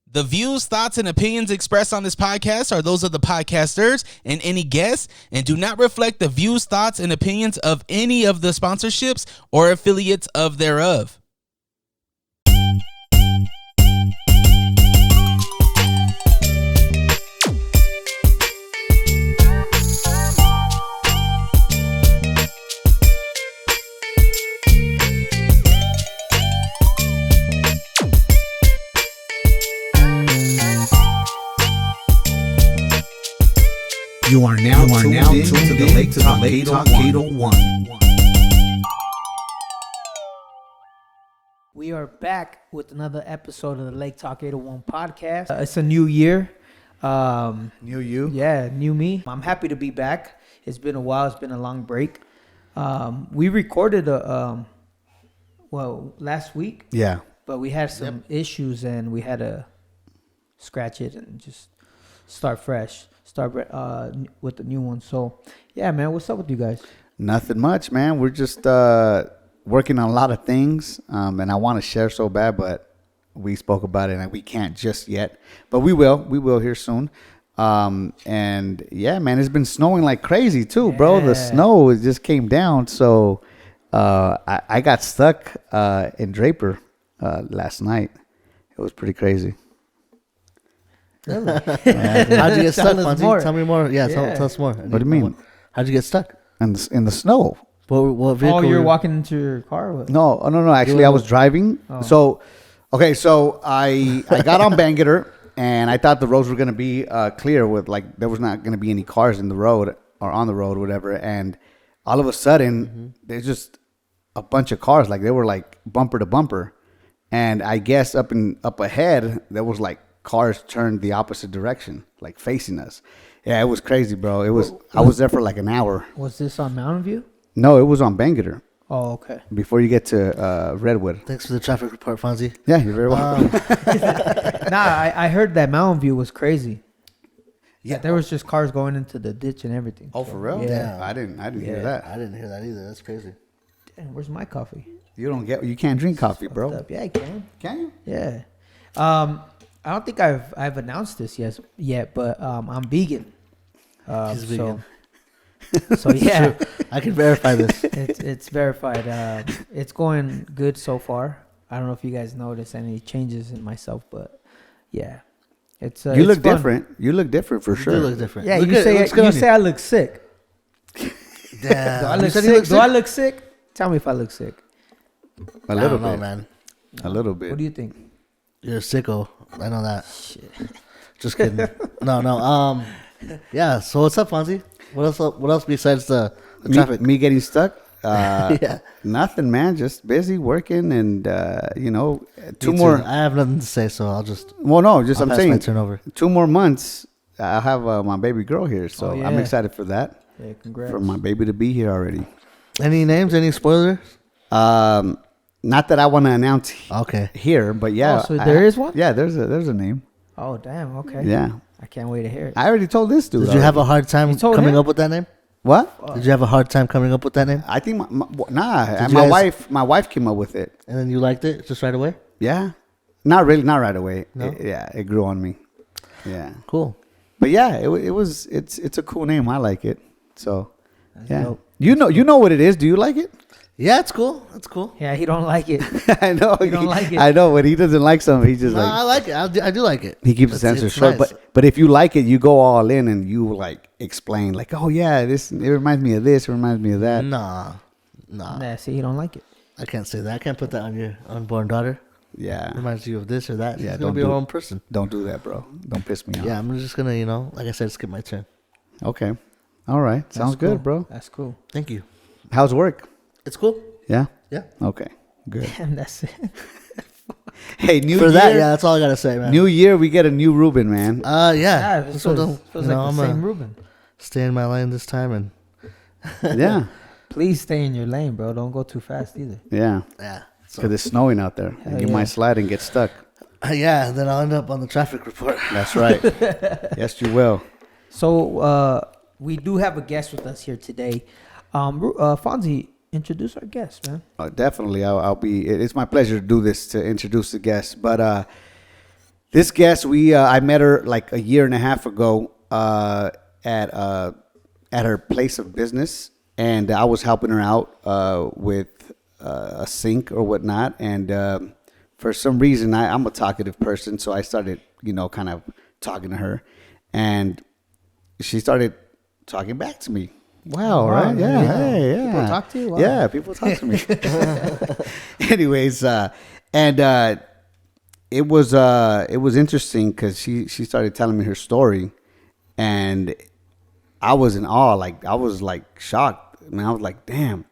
The views, thoughts, and opinions expressed on this podcast are those of the podcasters and any guests and do not reflect the views, thoughts, and opinions of any of the sponsorships or affiliates of thereof. You are now tuned to the Lake Talk 801. We are back with another episode of the Lake Talk 801 podcast. It's a new year. New you? Yeah, new me. I'm happy to be back. It's been a while. It's been a long break. We recorded last week. Yeah. But we had some issues and we had to scratch it and just start fresh. Start with the new one. So, yeah, man, what's up with you guys? Nothing much, man. We're just working on a lot of things, and I want to share so bad, but we spoke about it, and we can't just yet. But we will. We will here soon. And, yeah, man, it's been snowing like crazy, too, bro. The snow just came down, so I got stuck in Draper last night. It was pretty crazy. Really? How'd you get stuck, Fonzie? Tell me more. Yeah, Yeah. Tell us more. What do you mean? How'd you get stuck? In the snow. What vehicle? Oh, you're walking into your car? Or what? No. Actually, I was driving. Oh. So I got on Bangerter, and I thought the roads were gonna be clear with there was not gonna be any cars in the road or on the road, whatever. And all of a sudden, there's just a bunch of cars. Like they were like bumper to bumper, and I guess up ahead there was like cars turned the opposite direction, like facing us. Yeah, it was crazy, bro. It was. I was there for like an hour. Was this on Mountain View? No, it was on Bangerter. Oh, okay. Before you get to Redwood. Thanks for the traffic report, Fonzie. Yeah, you're very welcome. I heard that Mountain View was crazy. Yeah, There was just cars going into the ditch and everything. Oh, for real? Yeah. I didn't hear that. I didn't hear that either. That's crazy. Damn, where's my coffee? You can't drink coffee, bro. Fucked up. Yeah, I can. Can you? Yeah. I don't think I've announced this yet, but I'm vegan. He's vegan. So yeah, True. I can verify this. it's verified. It's going good so far. I don't know if you guys notice any changes in myself, but yeah, it's. You it's look fun. different. You look different for sure. You do look different. Yeah, Look you good. It looks good on say I look sick. Damn. Do I You look said you sick? look Do I look sick? Tell me if I look sick. A little I don't know, bit, man. A little bit. What do you think? You're a sicko. I know that. Shit. Just kidding. No. Yeah. So what's up, Fonzie? What else besides the traffic? Me getting stuck? Yeah. Nothing, man. Just busy working, and two Me more. too. I have nothing to say, so I'll just. Well, no, just I'll I'm pass saying my turn over. 2 more months. I'll have my baby girl here, so Oh, yeah. I'm excited for that. Yeah, congrats. For my baby to be here already. Any names? Any spoilers? Not that I want to announce Okay. here, but yeah. Oh, so there is one? Yeah, there's a name. Oh, damn. Okay. Yeah. I can't wait to hear it. I already told this dude. Did you have a hard time You told coming him? up with that name? What? Did you have a hard time coming up with that name? I think Did my you guys- wife came up with it. And then you liked it just right away? Yeah. Not really, not right away. No? It grew on me. Yeah. Cool. But yeah, it's a cool name. I like it. So, That's yeah. dope. You know what it is. Do you like it? Yeah, it's cool. It's cool. Yeah, he don't like it. I know. You don't like it. I know when he doesn't like something, he just No, like I like it. I do like it. he keeps his It's- answer it's short. nice. But if you like it, you go all in and you like explain like, oh yeah, it reminds me of this, it reminds me of that. Nah. Nah, see, he don't like it. I can't say that. I can't put that on your unborn daughter. Yeah. Reminds you of this or that. Yeah, She's don't gonna be do her it. own person. Don't do that, bro. Don't piss me off. Yeah, I'm just gonna, like I said, skip my turn. Okay. All right. Sounds That's cool. good, bro. That's cool. Thank you. How's work? It's cool. Yeah. Yeah. Okay. Good. Damn, that's it. Hey, new For year. that, yeah, that's all I gotta say, man. New year, we get a new Ruben, man. Yeah, Yeah. it So feels don't- like I'm the same gonna Ruben. stay in my lane this time, and Yeah. Please stay in your lane, bro. Don't go too fast either. Yeah. yeah. So, Because it's snowing out there. Hell And you yeah. might slide and get stuck. yeah, then I'll end up on the traffic report. That's right. Yes, you will. So we do have a guest with us here today. Fonzie, introduce our guest, man. Definitely. I'll be. It's my pleasure to do this, to introduce the guest. But This guest, I met her like a year and a half ago at her place of business, and I was helping her out with a sink or whatnot. And for some reason, I'm a talkative person, so I started, kind of talking to her, and she started talking back to me. Wow, right? Yeah, hey, yeah. People talk to you? Wow. Yeah, people talk to me. Anyways, it was interesting because she started telling me her story, and I was in awe. Like, I was like shocked. Man, I was like, damn.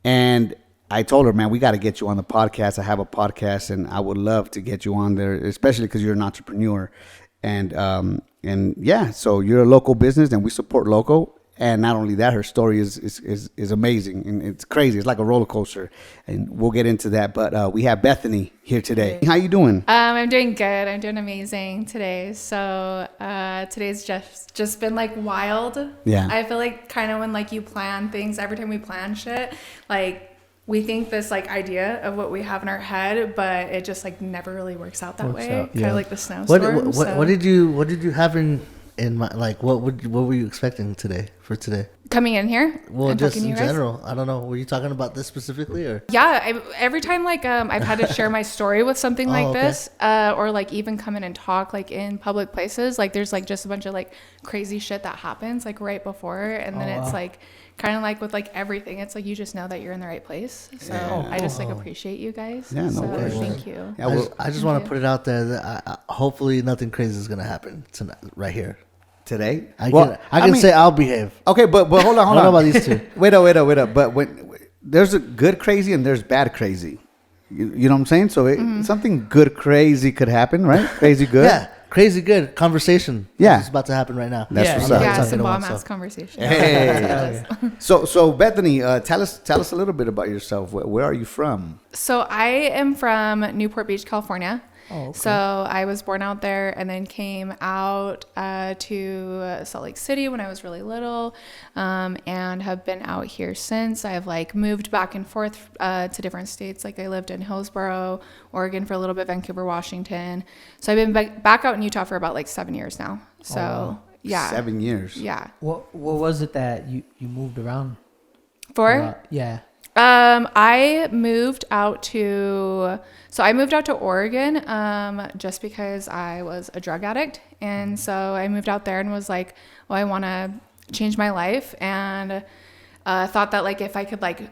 And I told her, man, we got to get you on the podcast. I have a podcast, and I would love to get you on there, especially because you're an entrepreneur. And yeah, so you're a local business, and we support local. And not only that, her story is amazing, and it's crazy. It's like a roller coaster, and we'll get into that. But we have Bethany here today. How you doing? I'm doing good. I'm doing amazing today. So today's just been like wild. Yeah. I feel like kind of when like you plan things, every time we plan shit, like we think this like idea of what we have in our head, but it just like never really works out that way. Kind of like the snowstorm. What did you have in mind? Like what were you expecting for today? Coming in here? Well, just in general. I don't know. Were you talking about this specifically, or? Yeah, every time like I've had to share my story with something like this, or like even come in and talk like in public places, like there's like just a bunch of like crazy shit that happens like right before, and then it's like kind of like with like everything, it's like you just know that you're in the right place. So I just like appreciate you guys. Yeah, no so worries. thank you. Yeah, I just want to put it out there that hopefully nothing crazy is gonna happen tonight, right here. Today? I can say I'll behave. Okay, but hold on. I don't know about these two. Wait up. But when there's a good crazy and there's bad crazy. You know what I'm saying? So something good crazy could happen, right? Crazy good. Yeah, crazy good conversation. Yeah. It's about to happen right now. That's what's up. Yeah, some bomb ass conversation. Hey. So Bethany, tell us a little bit about yourself. Where are you from? So I am from Newport Beach, California. Oh, okay. So I was born out there and then came out to Salt Lake City when I was really little, and have been out here since. I've like moved back and forth to different states. Like I lived in Hillsboro, Oregon for a little bit, Vancouver, Washington. So I've been back out in Utah for about like 7 years now. So yeah. 7 years. Yeah. What was it that you moved around For? Yeah. I moved out to Oregon, just because I was a drug addict. And so I moved out there and was like, well, I want to change my life. And, thought that like, if I could like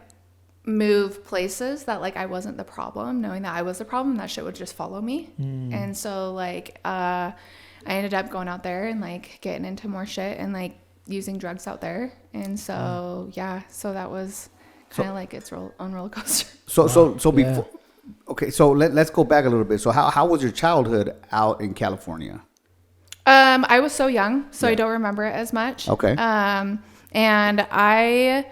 move places that like I wasn't the problem, knowing that I was the problem, that shit would just follow me. And so like, I ended up going out there and like getting into more shit and like using drugs out there. And so, so that was kind of like its own roller coaster. So before, okay, so let's go back a little bit. So how was your childhood out in California? I was so young, so I don't remember it as much. Okay. And I,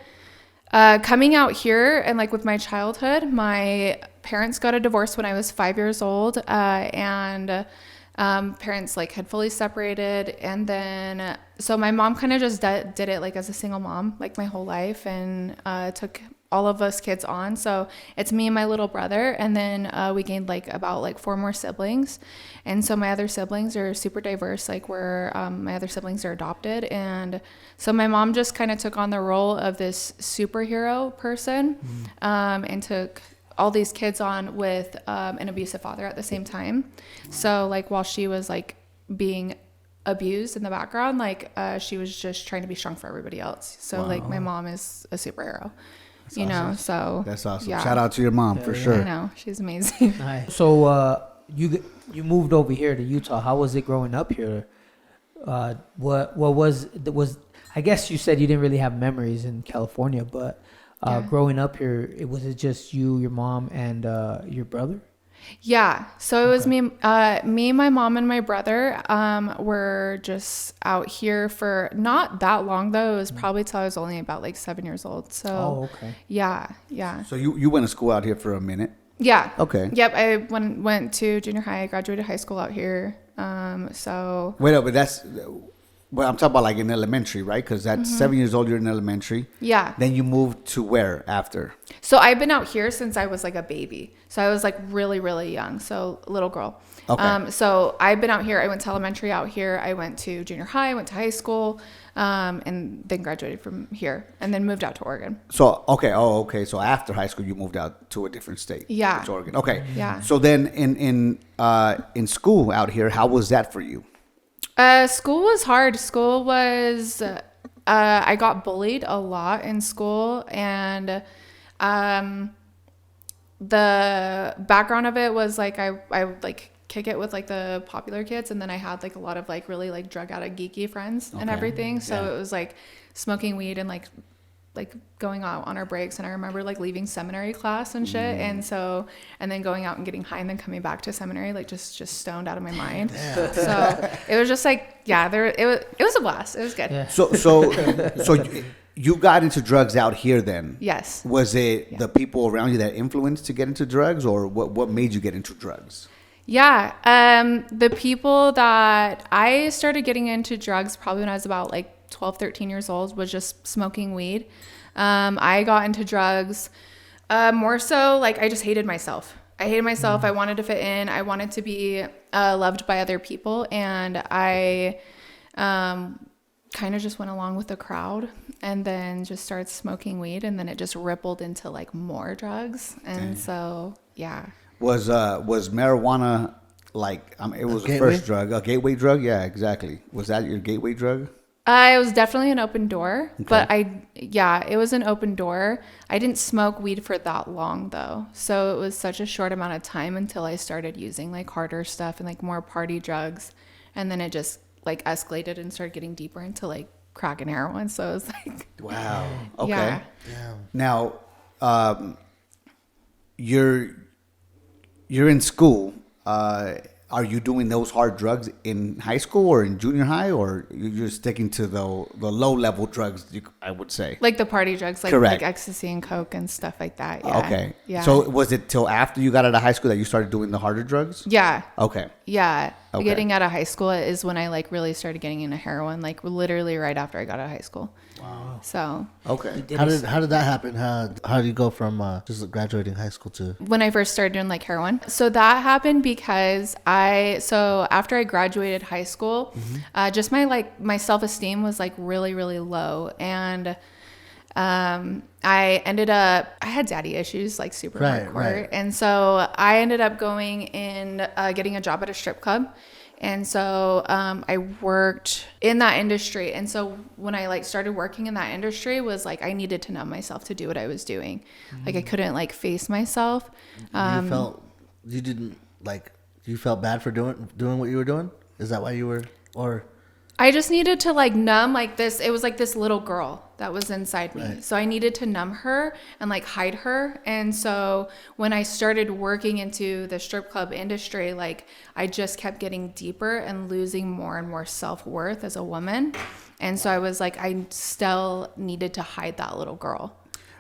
coming out here and like with my childhood, my parents got a divorce when I was 5 years old, and parents like had fully separated. And then so my mom kind of just did it like as a single mom like my whole life, and took all of us kids on. So it's me and my little brother, and then we gained like about like 4 more siblings. And so my other siblings are super diverse, like where my other siblings are adopted. And so my mom just kind of took on the role of this superhero person, and took all these kids on with an abusive father at the same time. So like while she was like being abused in the background, like she was just trying to be strong for everybody else. So like my mom is a superhero. That's awesome. So that's awesome. Yeah. Shout out to your mom for sure. I know, she's amazing. Nice. So you moved over here to Utah. How was it growing up here? What was I guess you said you didn't really have memories in California, but growing up here, was it just you, your mom, and your brother? Yeah. So it was me, my mom, and my brother were just out here for not that long, though. It was probably till I was only about like 7 years old. So yeah. So you went to school out here for a minute? Yeah. Okay. Yep. I went to junior high. I graduated high school out here. So wait up, but Well, I'm talking about like in elementary, right? Because at 7 years old, you're in elementary. Yeah. Then you moved to where after? So I've been out here since I was like a baby. So I was like really, really young. So little girl. Okay. So I've been out here. I went to elementary out here. I went to junior high. I went to high school, and then graduated from here, and then moved out to Oregon. So okay. Oh, okay. So after high school, you moved out to a different state. Yeah. To Oregon. Okay. Yeah. So then in school out here, how was that for you? School was hard. School was, I got bullied a lot in school, and the background of it was like I would like kick it with like the popular kids, and then I had like a lot of like really like drug addict geeky friends and everything. So it was like smoking weed and like going out on our breaks. And I remember like leaving seminary class and shit, and then going out and getting high, and then coming back to seminary like just stoned out of my mind. So it was just like it was a blast. It was good. Yeah. So you got into drugs out here then? Yes. Was it the people around you that influenced to get into drugs, or what made you get into drugs? Yeah. The people that I started getting into drugs probably when I was about like 12, 13 years old was just smoking weed. I got into drugs more so like I just hated myself. I hated myself. I wanted to fit in. I wanted to be loved by other people. And I kind of just went along with the crowd and then just started smoking weed. And then it just rippled into like more drugs. And so, yeah. Was marijuana like it was the first drug, a gateway drug? Yeah, exactly. Was that your gateway drug? It was definitely an open door, but it was an open door. I didn't smoke weed for that long though. So it was such a short amount of time until I started using like harder stuff and like more party drugs. And then it just like escalated and started getting deeper into like crack and heroin. So it was like, wow. Okay. Yeah. Now, you're in school. Are you doing those hard drugs in high school or in junior high, or you're sticking to the low level drugs? I would say like the party drugs, like ecstasy and coke and stuff like that. Yeah. Okay. Yeah. So was it till after you got out of high school that you started doing the harder drugs? Yeah. Okay. Yeah. Okay. Getting out of high school is when I like really started getting into heroin, like literally right after I got out of high school. Wow. So. Okay. How did that happen? How did you go from just graduating high school to when I first started doing like heroin? So that happened because after I graduated high school, just my self-esteem was like really, really low. And I had daddy issues, like super hardcore. Right. And so I ended up going in, getting a job at a strip club. And so I worked in that industry. And so when I like started working in that industry was like I needed to numb myself to do what I was doing. Like I couldn't like face myself. You felt bad for doing what you were doing? Is that why you were, or? I just needed to like numb like this. It was like this little girl that was inside me. Right. So I needed to numb her and like hide her. And so when I started working into the strip club industry, like I just kept getting deeper and losing more and more self-worth as a woman. And so I was like, I still needed to hide that little girl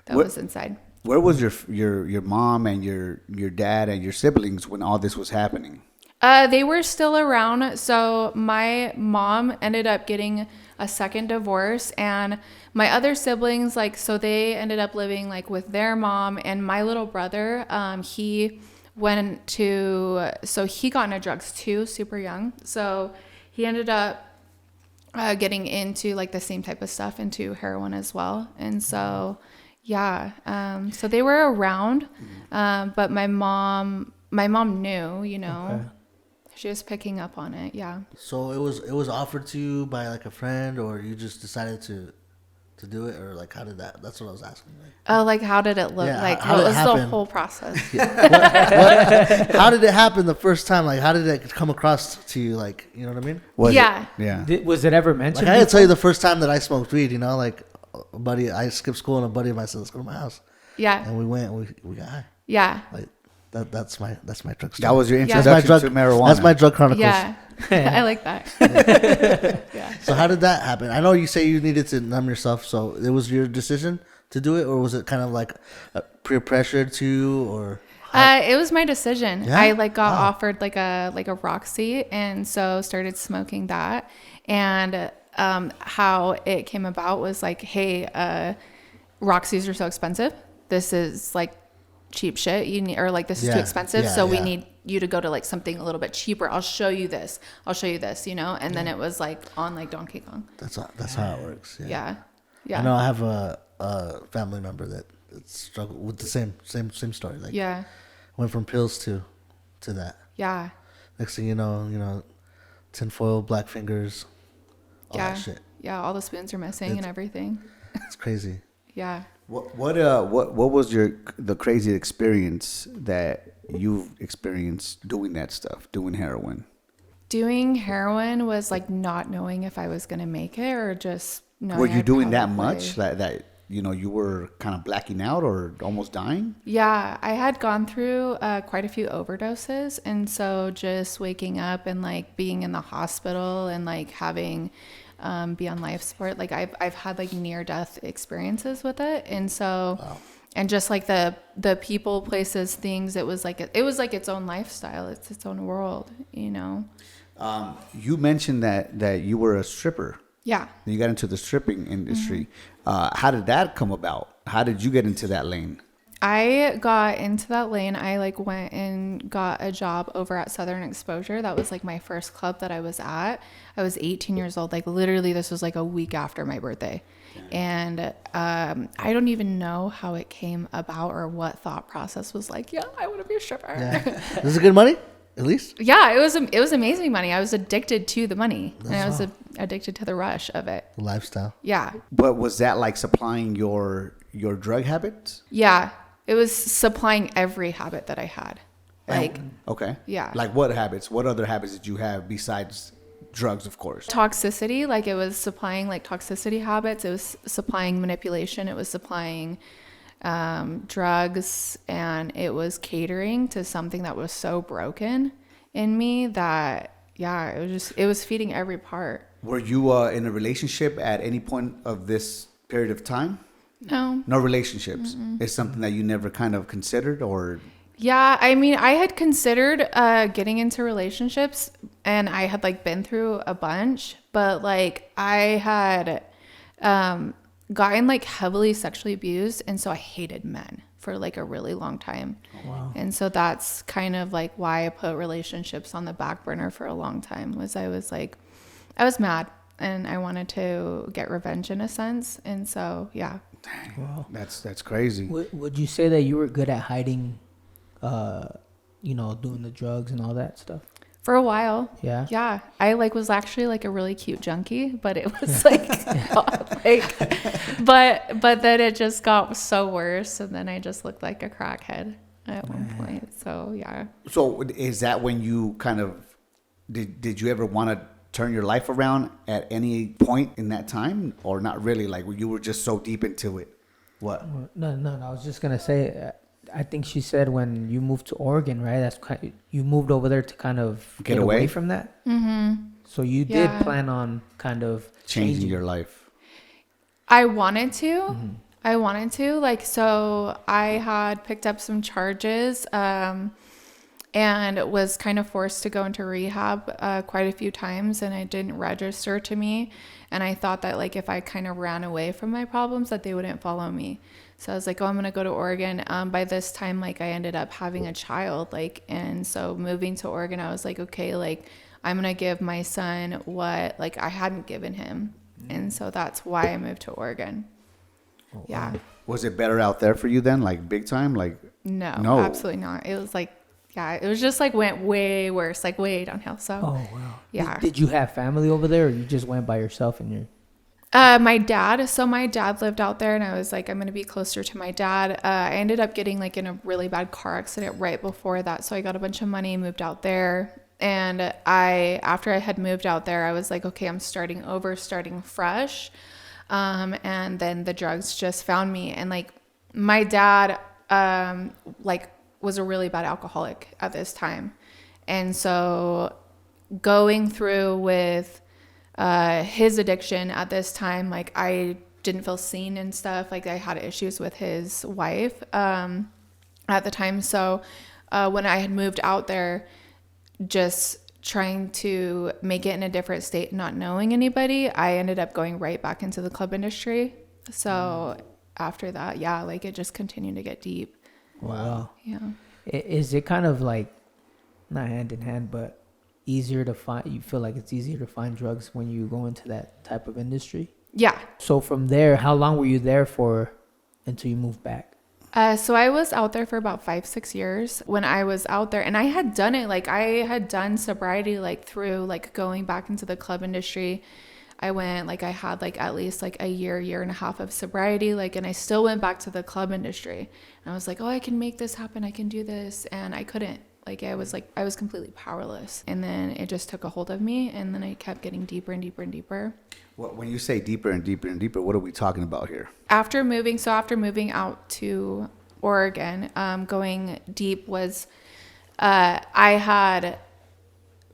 that was inside. Where was your mom and your dad and your siblings when all this was happening? They were still around. So my mom ended up getting a second divorce, and my other siblings, like, so they ended up living like with their mom. And my little brother, he got into drugs too, super young. So he ended up getting into like the same type of stuff, into heroin as well. And so, yeah, so they were around, but my mom knew, Okay. She was picking up on it, yeah. So it was offered to you by like a friend, or you just decided to do it, or like how did that? That's what I was asking. Like how did it look? Yeah, like how what did it was happen? the whole process? How did it happen the first time? Like how did it come across to you? Like, you know what I mean? Was it ever mentioned? Like I had to tell you the first time that I smoked weed. Like a buddy, I skipped school and a buddy of mine said, "Let's go to my house." Yeah. And we went. We got high. Yeah. Like that's my drug story. That was your That's my introduction to marijuana. That's my drug chronicles. Yeah. I like that. Yeah. So how did that happen? I know you say you needed to numb yourself, so it was your decision to do it, or was it kind of like peer pressured to, or? It was my decision. Yeah? I like got offered like a Roxy, and so started smoking that. And how it came about was like, hey, Roxy's are so expensive. This is like cheap shit. You need, or like this is too expensive. So we need you to go to like something a little bit cheaper. I'll show you this. You know? And then it was like on like Donkey Kong. That's how it works. Yeah. I know I have a family member that struggled with the same story. Like went from pills to that. Yeah. Next thing you know, tinfoil, black fingers, all that shit. Yeah, all the spoons are missing and everything. It's crazy. Yeah. What was the crazy experience that you've experienced doing that stuff, doing heroin? Doing heroin was like not knowing if I was going to make it or just knowing. Were you doing that much that you were kind of blacking out or almost dying? Yeah, I had gone through quite a few overdoses. And so just waking up and like being in the hospital and like having be on life support, like I've had like near death experiences with it. And so and just like the people, places, things, it was like its own lifestyle. It's its own world, you know. You mentioned that you were a stripper. Yeah. You got into the stripping industry. How did that come about? How did you get into that lane? I got into that lane. I like went and got a job over at Southern Exposure. That was like my first club that I was at. I was 18 years old. Like literally this was like a week after my birthday. And I don't even know how it came about or what thought process was like, yeah, I want to be a stripper. Yeah. Is it good money? At least? Yeah, it was amazing money. I was addicted to the money. And I was addicted to the rush of it. The lifestyle. Yeah. But was that like supplying your drug habits? Yeah. It was supplying every habit that I had. Like, okay. Yeah. Like what habits? What other habits did you have besides drugs, of course? Toxicity. Like it was supplying like toxicity habits. It was supplying manipulation. It was supplying drugs, and it was catering to something that was so broken in me that it was feeding every part. Were you in a relationship at any point of this period of time? No relationships. It's something that you never kind of considered? Or yeah, I mean, I had considered getting into relationships, and I had like been through a bunch, but like I had gotten like heavily sexually abused, and so I hated men for like a really long time. Oh, wow. And so that's kind of like why I put relationships on the back burner for a long time. I was mad and I wanted to get revenge in a sense. And so yeah. Dang, wow. That's crazy. Would you say that you were good at hiding doing the drugs and all that stuff? For a while. Yeah. Yeah. I like was actually like a really cute junkie, but it was like, but then it just got so worse. And then I just looked like a crackhead at one point. So yeah. So is that when you kind of, did you ever want to turn your life around at any point in that time, or not really? Like you were just so deep into it? What? No. I was just going to say, I think she said when you moved to Oregon, right? That's you moved over there to kind of get away from that. Mm-hmm. So you did plan on kind of changing your life. I wanted to. Mm-hmm. I wanted to. Like, so I had picked up some charges and was kind of forced to go into rehab quite a few times, and it didn't register to me. And I thought that like if I kind of ran away from my problems, that they wouldn't follow me. So I was like, oh, I'm going to go to Oregon. By this time, like I ended up having a child, like, and so moving to Oregon, I was like, okay, like I'm going to give my son what like I hadn't given him. And so that's why I moved to Oregon. Oh, yeah. Wow. Was it better out there for you then? Like big time? Like, no, absolutely not. It was like, yeah, it was just like went way worse, like way downhill. So, oh, wow. Yeah. Did you have family over there, or you just went by yourself and you're? My dad lived out there, and I was like, I'm going to be closer to my dad. I ended up getting like in a really bad car accident right before that. So I got a bunch of money, moved out there. And after I had moved out there, I was like, okay, I'm starting over, starting fresh. And then the drugs just found me. And like my dad, like was a really bad alcoholic at this time. And so going through with his addiction at this time, like I didn't feel seen and stuff. Like I had issues with his wife at the time. So when I had moved out there, just trying to make it in a different state, not knowing anybody, I ended up going right back into the club industry. So after that, yeah, like it just continued to get deep. Wow. Yeah. Is it kind of like, not hand in hand, but easier to find, you feel like it's easier to find drugs when you go into that type of industry? Yeah. So from there, how long were you there for until you moved back? So I was out there for about 5-6 years when I was out there, and I had done it. Like I had done sobriety, like through like going back into the club industry. I went, like I had like at least like a year and a half of sobriety, like, and I still went back to the club industry, and I was like, oh, I can make this happen. I can do this. And I couldn't. Like I was completely powerless. And then it just took a hold of me, and then I kept getting deeper and deeper and deeper. When you say deeper and deeper and deeper, what are we talking about here? After moving out to Oregon, going deep was, I had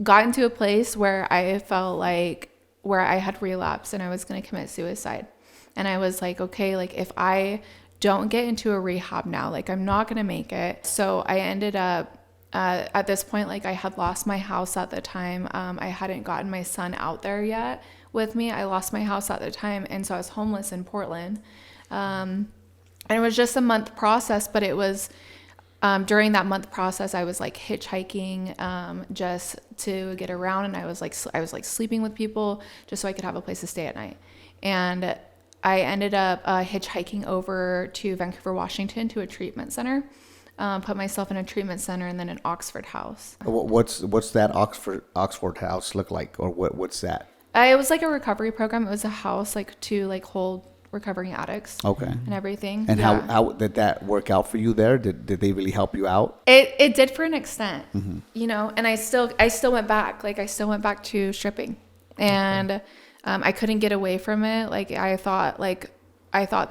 gotten to a place where I felt like where I had relapsed and I was going to commit suicide. And I was like, okay, like if I don't get into a rehab now, like I'm not going to make it. So I ended up, at this point, like I had lost my house at the time. I hadn't gotten my son out there yet with me. I lost my house at the time. And so I was homeless in Portland. And it was just a month process, but it was, during that month process, I was like hitchhiking, just to get around. And I was like sleeping with people just so I could have a place to stay at night. And I ended up, hitchhiking over to Vancouver, Washington to a treatment center. Put myself in a treatment center and then an Oxford house. What's that Oxford house look like, or what's that? It was like a recovery program. It was a house like to like hold recovering addicts. Okay. And everything. And how did that work out for you there? Did they really help you out? It did for an extent, you know. And I still went back. Like I still went back to stripping, and I couldn't get away from it. Like I thought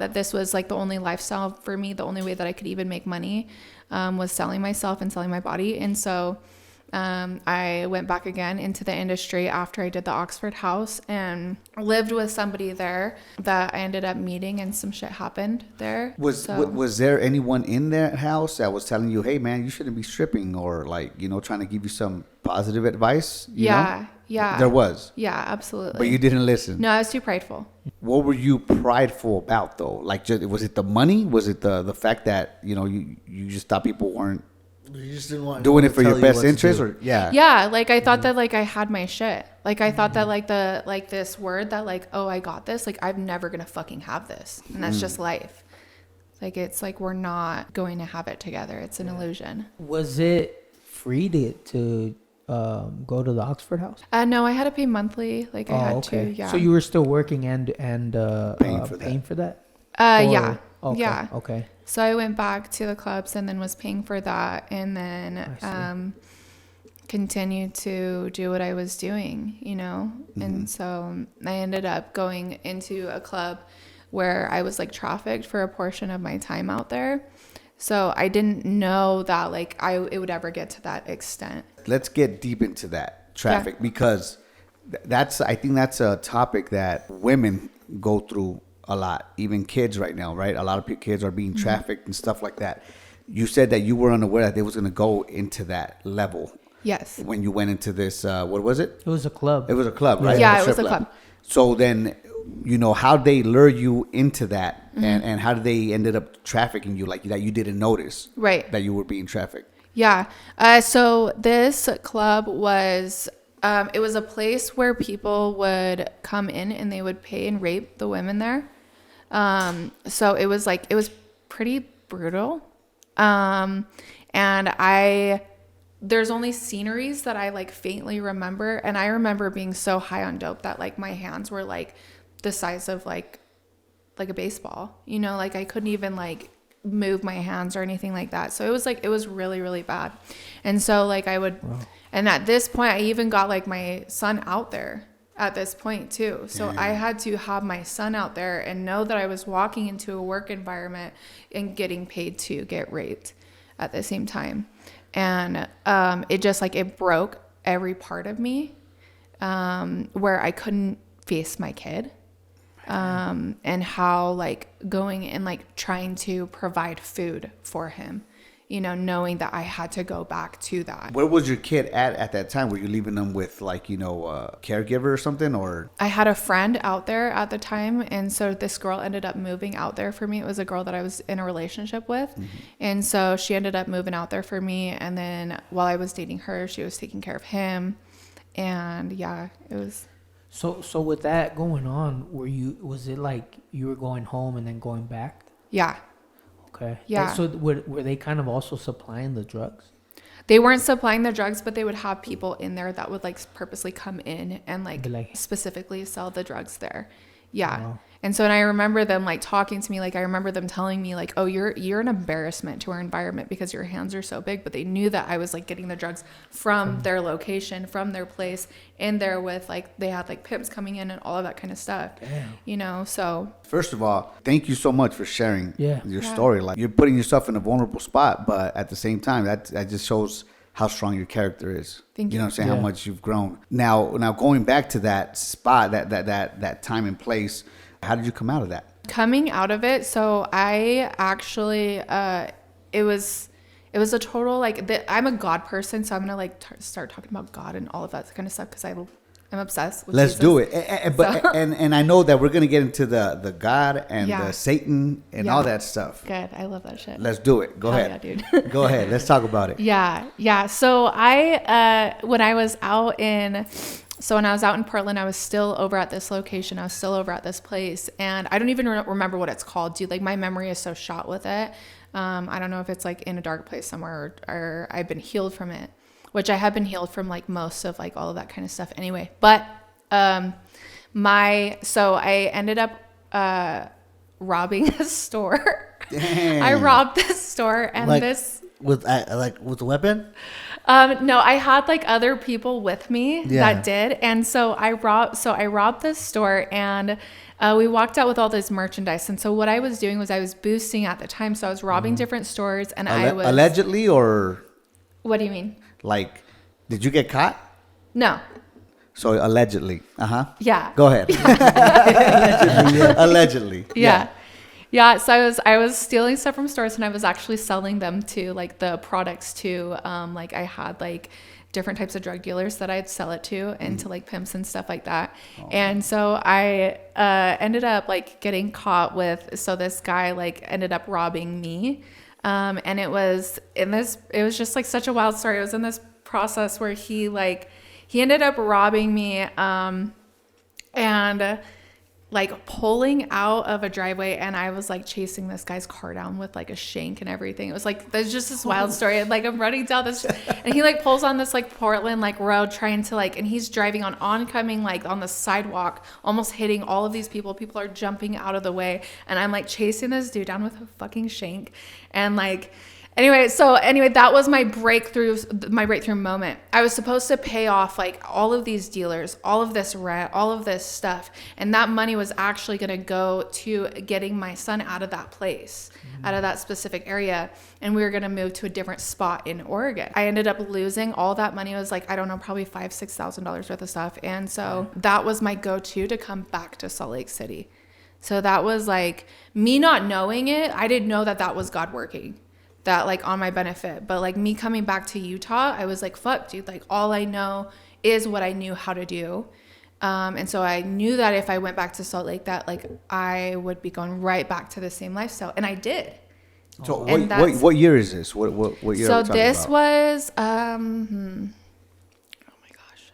that this was like the only lifestyle for me. The only way that I could even make money was selling myself and selling my body. And so I went back again into the industry after I did the Oxford house and lived with somebody there that I ended up meeting, and some shit happened there. Was there anyone in that house that was telling you, hey man, you shouldn't be stripping, or like, you know, trying to give you some positive advice? You know? Yeah. There was. Yeah, absolutely. But you didn't listen. No, I was too prideful. What were you prideful about though? Like, was it the money? Was it the fact that, you know, you just thought people weren't you just didn't want doing it for your best interest? Or yeah, like I thought that like I had my shit. Like I thought that like this word that like, oh, I got this, like I'm never gonna fucking have this, and that's just life. Like it's like we're not going to have it together. It's an illusion. Was it free to go to the Oxford house? No, I had to pay monthly. Like I had to. Yeah. So you were still working and paying for that? Yeah. Okay. Yeah. Okay. So I went back to the clubs and then was paying for that, and then continued to do what I was doing, you know. And so I ended up going into a club where I was like trafficked for a portion of my time out there. So I didn't know that like it would ever get to that extent. Let's get deep into that traffic, because I think that's a topic that women go through a lot, even kids right now, right? A lot of kids are being trafficked and stuff like that. You said that you were unaware that they was going to go into that level. Yes. When you went into this, what was it? It was a club. It was a club, right? Yeah, it was a club. So then, you know, how they lure you into that, and how did they ended up trafficking you like that? You didn't notice, right, that you were being trafficked. Yeah. So this club was, it was a place where people would come in and they would pay and rape the women there. So it was pretty brutal. And there's only sceneries that I like faintly remember. And I remember being so high on dope that like my hands were like the size of like a baseball, you know, like I couldn't even like move my hands or anything like that. So it was really, really bad. And so like and at this point I even got like my son out there at this point too. So I had to have my son out there and know that I was walking into a work environment and getting paid to get raped at the same time. And it just like it broke every part of me, where I couldn't face my kid, and how like going and like trying to provide food for him, knowing that I had to go back to that. Where was your kid at that time? Were you leaving them with like, a caregiver or something, or? I had a friend out there at the time. And so this girl ended up moving out there for me. It was a girl that I was in a relationship with. Mm-hmm. And so she ended up moving out there for me. And then while I was dating her, she was taking care of him. And yeah, it was. So with that going on, was it like you were going home and then going back? Yeah. Okay. Yeah. And so were they kind of also supplying the drugs? They weren't supplying the drugs, but they would have people in there that would like purposely come in and like specifically sell the drugs there. Yeah. Wow. And so, and I remember them like talking to me, like I remember them telling me like, oh, you're an embarrassment to our environment because your hands are so big. But they knew that I was like getting the drugs from their location, from their place, in there with like, they had like pimps coming in and all of that kind of stuff. Damn. So. First of all, thank you so much for sharing your story. Like, you're putting yourself in a vulnerable spot, but at the same time, that just shows how strong your character is. Thank you. You know what I'm saying? How much you've grown. Now going back to that spot, that time and place, how did you come out of that? Coming out of it, so I actually, it was a total, like, I'm a God person, so I'm going to, start talking about God and all of that kind of stuff because I'm obsessed with Let's Jesus. do it. And I know that we're going to get into the God and the Satan and all that stuff. Good. I love that shit. Let's do it. Go ahead. Yeah, dude. Go ahead. Let's talk about it. Yeah. So when I was out in Portland, I was still over at this location. I was still over at this place. And I don't even remember what it's called, dude. Like, my memory is so shot with it. I don't know if it's, like, in a dark place somewhere or I've been healed from it, which I have been healed from, like, most of, like, all of that kind of stuff anyway. But so I ended up robbing a store. Damn. I robbed this store. And with a weapon? No, I had like other people with me that did. And so I robbed this store and we walked out with all this merchandise. And so what I was doing was I was boosting at the time. So I was robbing different stores and I was... Allegedly, or... What do you mean? Like, did you get caught? No. So allegedly. Uh-huh. Yeah. Go ahead. Allegedly. Yeah. Yeah, so I was stealing stuff from stores and I was actually selling them to like the products to like I had like different types of drug dealers that I'd sell it to and to like pimps and stuff like that. Oh. And so I ended up like getting caught with, so this guy like ended up robbing me. And it was just like such a wild story. It was in this process where he ended up robbing me and like pulling out of a driveway, and I was like chasing this guy's car down with like a shank and everything. It was like, there's just this wild story. And like I'm running down this and he like pulls on this like Portland like road trying to like, and he's driving on oncoming like on the sidewalk, almost hitting all of these people. People are jumping out of the way and I'm like chasing this dude down with a fucking shank. And like Anyway, that was my breakthrough moment. I was supposed to pay off like all of these dealers, all of this rent, all of this stuff. And that money was actually going to go to getting my son out of that place, out of that specific area. And we were going to move to a different spot in Oregon. I ended up losing all that money. It was like, I don't know, probably $5,000-$6,000 worth of stuff. And so that was my go-to to come back to Salt Lake City. So that was like me not knowing it. I didn't know that was God working. That like on my benefit, but like me coming back to Utah, I was like, fuck dude, like all I know is what I knew how to do. And so I knew that if I went back to Salt Lake, that like I would be going right back to the same lifestyle. And I did. So what year is this? What year so are we talking this about? was, oh my gosh,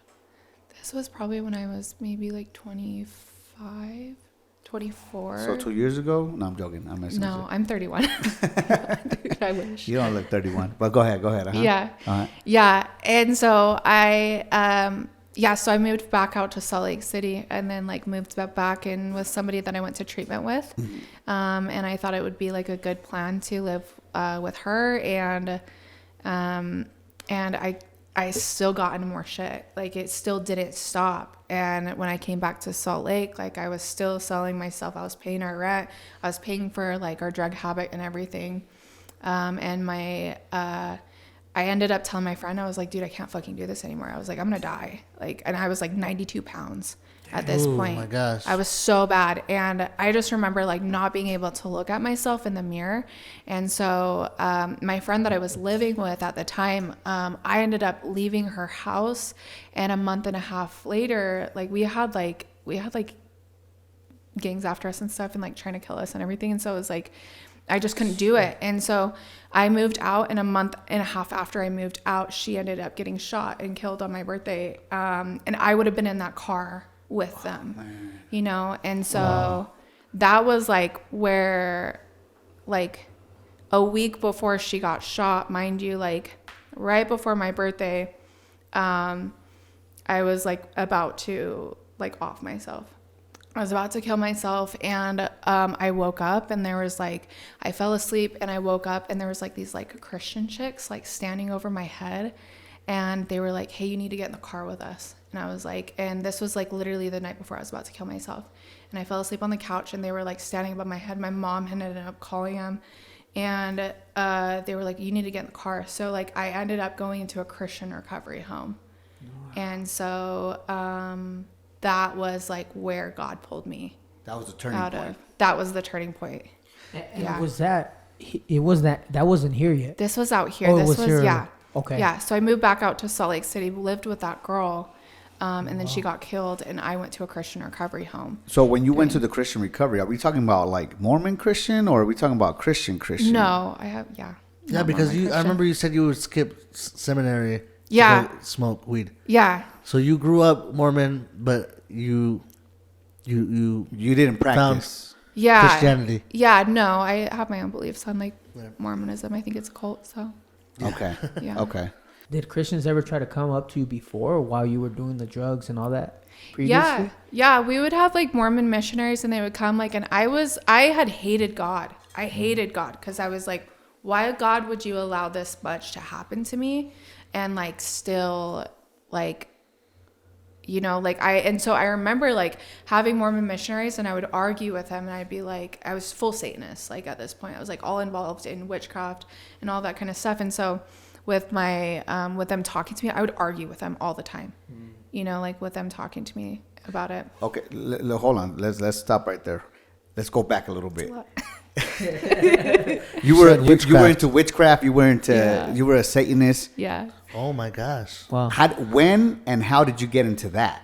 this was probably when I was maybe like 25, 24. So 2 years ago? No, I'm joking. I'm messing with you. No, I'm 31. Dude, I wish. You don't look 31, but go ahead. Uh-huh. Yeah. Uh-huh. Yeah. And so so I moved back out to Salt Lake City and then like moved back in with somebody that I went to treatment with. And I thought it would be like a good plan to live with her. And I still got into more shit. Like it still didn't stop. And when I came back to Salt Lake, like I was still selling myself. I was paying our rent. I was paying for like our drug habit and everything. And I I ended up telling my friend, I was like, dude, I can't fucking do this anymore. I was like, I'm going to die. Like, and I was like 92 pounds at this point. Oh my gosh. I was so bad. And I just remember like not being able to look at myself in the mirror. And so my friend that I was living with at the time, I ended up leaving her house. And a month and a half later, like we had gangs after us and stuff and like trying to kill us and everything. And so it was like, I just couldn't do it. And so I moved out, and a month and a half after I moved out, she ended up getting shot and killed on my birthday. And I would have been in that car with them, you know? And so that was like where, like a week before she got shot, mind you, like right before my birthday, I was like about to like off myself. I was about to kill myself, and I woke up, and there was like, I fell asleep and I woke up, and there was like these like Christian chicks like standing over my head, and they were like, hey, you need to get in the car with us. And I was like, and this was like literally the night before I was about to kill myself. And I fell asleep on the couch, and they were like standing above my head. My mom had ended up calling them, and they were like, you need to get in the car. So like I ended up going into a Christian recovery home. And so that was like where God pulled me. That was the turning point. That was the turning point. And that wasn't here yet. This was out here. Oh, this was here. yeah. Okay. Yeah. So I moved back out to Salt Lake City, lived with that girl, and then she got killed, and I went to a Christian recovery home. So when you went to the Christian recovery, are we talking about like Mormon Christian, or are we talking about Christian? No, I have Yeah, because I remember you said you would skip seminary. Yeah. To smoke weed. Yeah. So you grew up Mormon, but you didn't practice Christianity. Yeah, no, I have my own beliefs on like Mormonism. I think it's a cult, so. Okay. Yeah. Okay. Did Christians ever try to come up to you before while you were doing the drugs and all that previously? Yeah, we would have like Mormon missionaries, and they would come like, and I had hated God. I hated God because I was like, why, God, would you allow this much to happen to me? And like still like, you know, like so I remember like having Mormon missionaries, and I would argue with them, and I'd be like, I was full Satanist. Like at this point I was like all involved in witchcraft and all that kind of stuff. And so with my, with them talking to me, I would argue with them all the time, you know, like with them talking to me about it. Okay. Hold on. Let's stop right there. Let's go back a little bit. You were into witchcraft. You were a Satanist. Yeah. Oh my gosh. Wow. When and how did you get into that?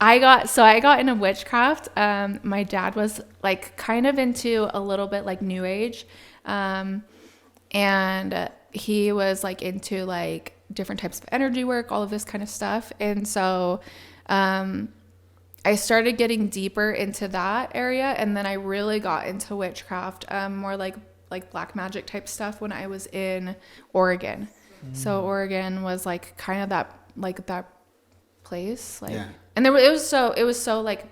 I got into witchcraft. My dad was like kind of into a little bit like New Age, and he was like into like different types of energy work, all of this kind of stuff. And so I started getting deeper into that area, and then I really got into witchcraft, more like black magic type stuff when I was in Oregon. So Oregon was like kind of that place, like, and it was so like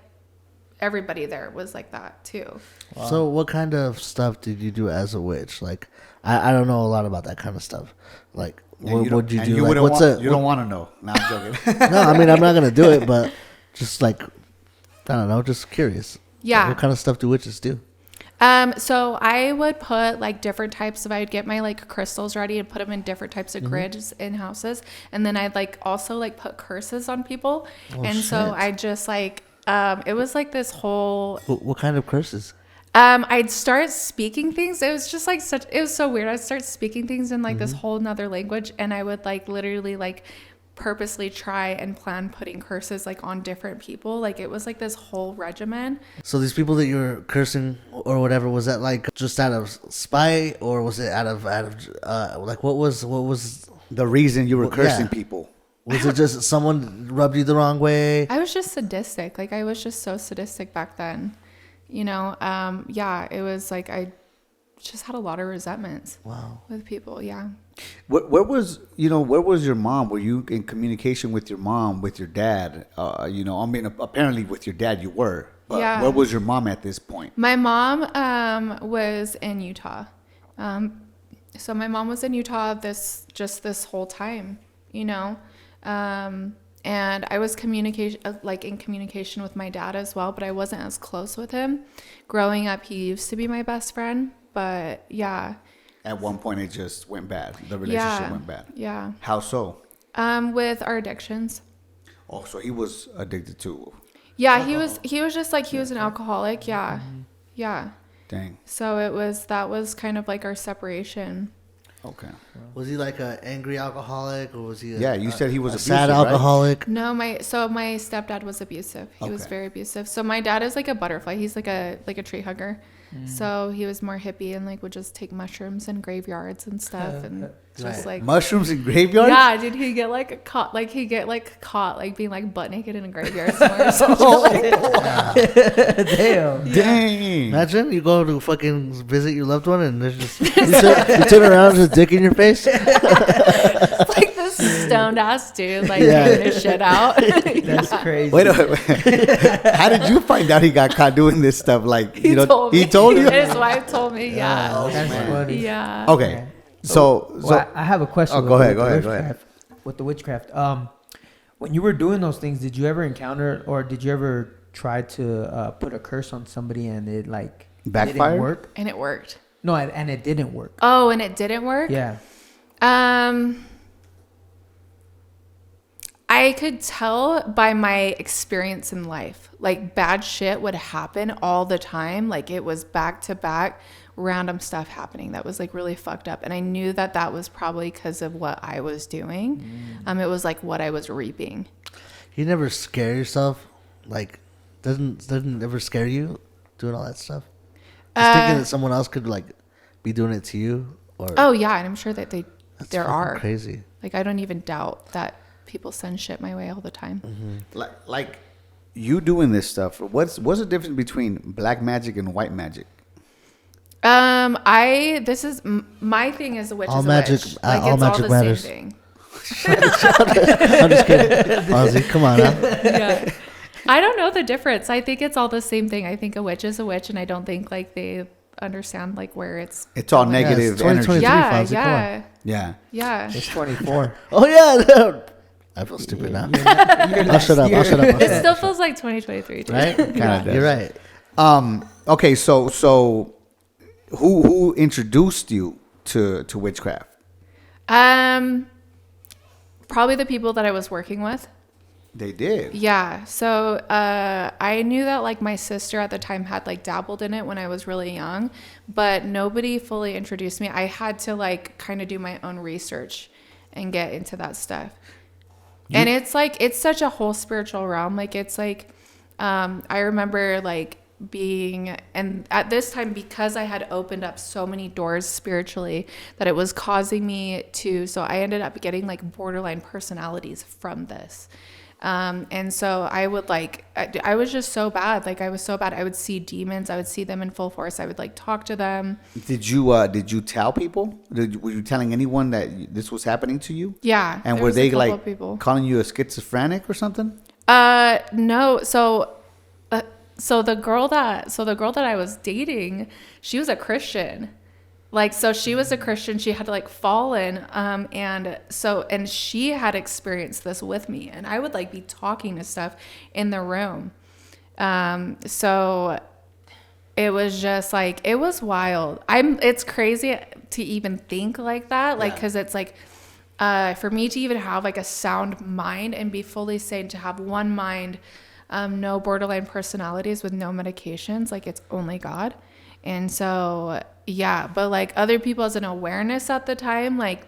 everybody there was like that too. Wow. So what kind of stuff did you do as a witch? Like, I don't know a lot about that kind of stuff. Like, what would you do? You, like, you don't want to know. No, I'm joking. No, I mean, I'm not going to do it, but just like, I don't know, just curious. Yeah. What kind of stuff do witches do? So I would put like different types of, I'd get my like crystals ready and put them in different types of grids in houses. And then I'd like also like put curses on people. So I just like, it was like this whole. What kind of curses? I'd start speaking things. It was just like it was so weird. I'd start speaking things in like this whole nother language. And I would like literally like purposely try and plan putting curses like on different people. Like it was like this whole regimen. So these people that you were cursing or whatever, was that like just out of spite, or was it out of like what was the reason you were cursing people? Was it just someone rubbed you the wrong way? I was just sadistic. Like I was just so sadistic back then, you know. It was like I just had a lot of resentments. Wow. With people. Yeah. Where was your mom? Were you in communication with your mom, with your dad? I mean, apparently with your dad you were. But where was your mom at this point? My mom was in Utah. So my mom was in Utah this whole time, you know. And I was in communication with my dad as well, but I wasn't as close with him. Growing up, he used to be my best friend, but yeah. At one point, it just went bad. The relationship went bad. Yeah. How so? With our addictions. Oh, so he was addicted to. Yeah, alcohol. He was just like, he was an alcoholic. Yeah. Yeah. Dang. So that was kind of like our separation. Okay. Was he like an angry alcoholic, or was he? You said he was a abusive, sad alcoholic. Right? No, my stepdad was abusive. He was very abusive. So my dad is like a butterfly. He's like a tree hugger. So he was more hippie and like would just take mushrooms in graveyards and stuff and just like mushrooms in graveyards. Yeah, did he get like caught like being like butt naked in a graveyard somewhere or something like that. Damn. Yeah. Dang. Imagine you go to fucking visit your loved one and there's just you turn around, there's a dick in your face. Like this stoned ass dude like taking his shit out. That's crazy. Wait. How did you find out he got caught doing this stuff? Like He told me. Told you? His wife told me. Yeah. Oh, that's funny. Yeah. Okay. So I have a question. Go ahead. With the witchcraft, when you were doing those things, did you ever encounter or did you ever try to put a curse on somebody and it like backfired? Didn't work? And it worked. No, and it didn't work. Oh, and it didn't work? Yeah. I could tell by my experience in life, like bad shit would happen all the time. Like it was back to back random stuff happening that was like really fucked up. And I knew that was probably because of what I was doing. It was like what I was reaping. You never scare yourself? Like doesn't ever scare you doing all that stuff? Just thinking that someone else could like be doing it to you or oh yeah, and I'm sure that there are crazy. Like I don't even doubt that people send shit my way all the time. Like you doing this stuff. What's the difference between black magic and white magic? This is my thing is a witch All is magic, a witch. Like all it's magic all the matters. same thing. I'm just kidding. Ozzy, come on. Huh? Yeah. I don't know the difference. I think it's all the same thing. I think a witch is a witch, and I don't think like they understand like where it's all negative energy. Yeah. Yeah. It's 24. Oh yeah. I feel stupid now. I'll shut up. It still feels like 2023 too. Right? Kind of does. You're right. Okay, so who introduced you to witchcraft? Probably the people that I was working with. They did. Yeah. So I knew that like my sister at the time had like dabbled in it when I was really young, but nobody fully introduced me. I had to like kind of do my own research and get into that stuff. And it's like, it's such a whole spiritual realm. Like it's like, I remember like being, and at this time, because I had opened up so many doors spiritually that it was causing me to, so I ended up getting like borderline personalities from this. And so I would like, I was just so bad. Like I was so bad. I would see demons. I would see them in full force. I would like talk to them. Did you tell people? Were you telling anyone that this was happening to you? Yeah. And were they like calling you a schizophrenic or something? No. So the girl that I was dating, she was a Christian. Like, so she was a Christian, she had like fallen, and she had experienced this with me, and I would like be talking to stuff in the room. So it was just like, it was wild. It's crazy to even think like that. Like, cause it's like, for me to even have like a sound mind and be fully sane, to have one mind, no borderline personalities with no medications, like it's only God. And so, yeah, but like other people as an awareness at the time, like,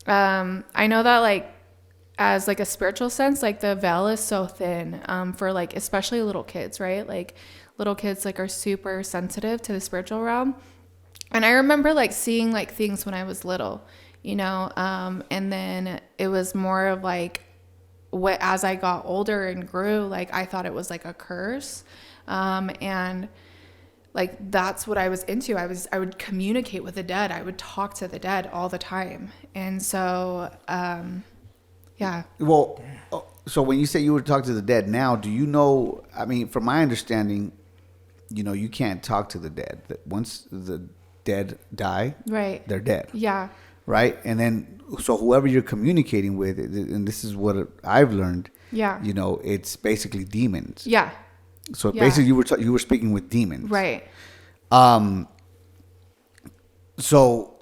I know that like as like a spiritual sense, like the veil is so thin, for like, especially little kids, right? Like little kids like are super sensitive to the spiritual realm. And I remember like seeing like things when I was little, you know, and then it was more of like as I got older and grew, like I thought it was like a curse. And like that's what I was into. I would communicate with the dead. I would talk to the dead all the time. And so yeah. Well, so when you say you would talk to the dead now, do you know, I mean, from my understanding, you know, you can't talk to the dead. Once the dead die, right, they're dead. Yeah. Right? And then so whoever you're communicating with, and this is what I've learned, yeah, you know, it's basically demons. Yeah. So basically you were speaking with demons. Right. So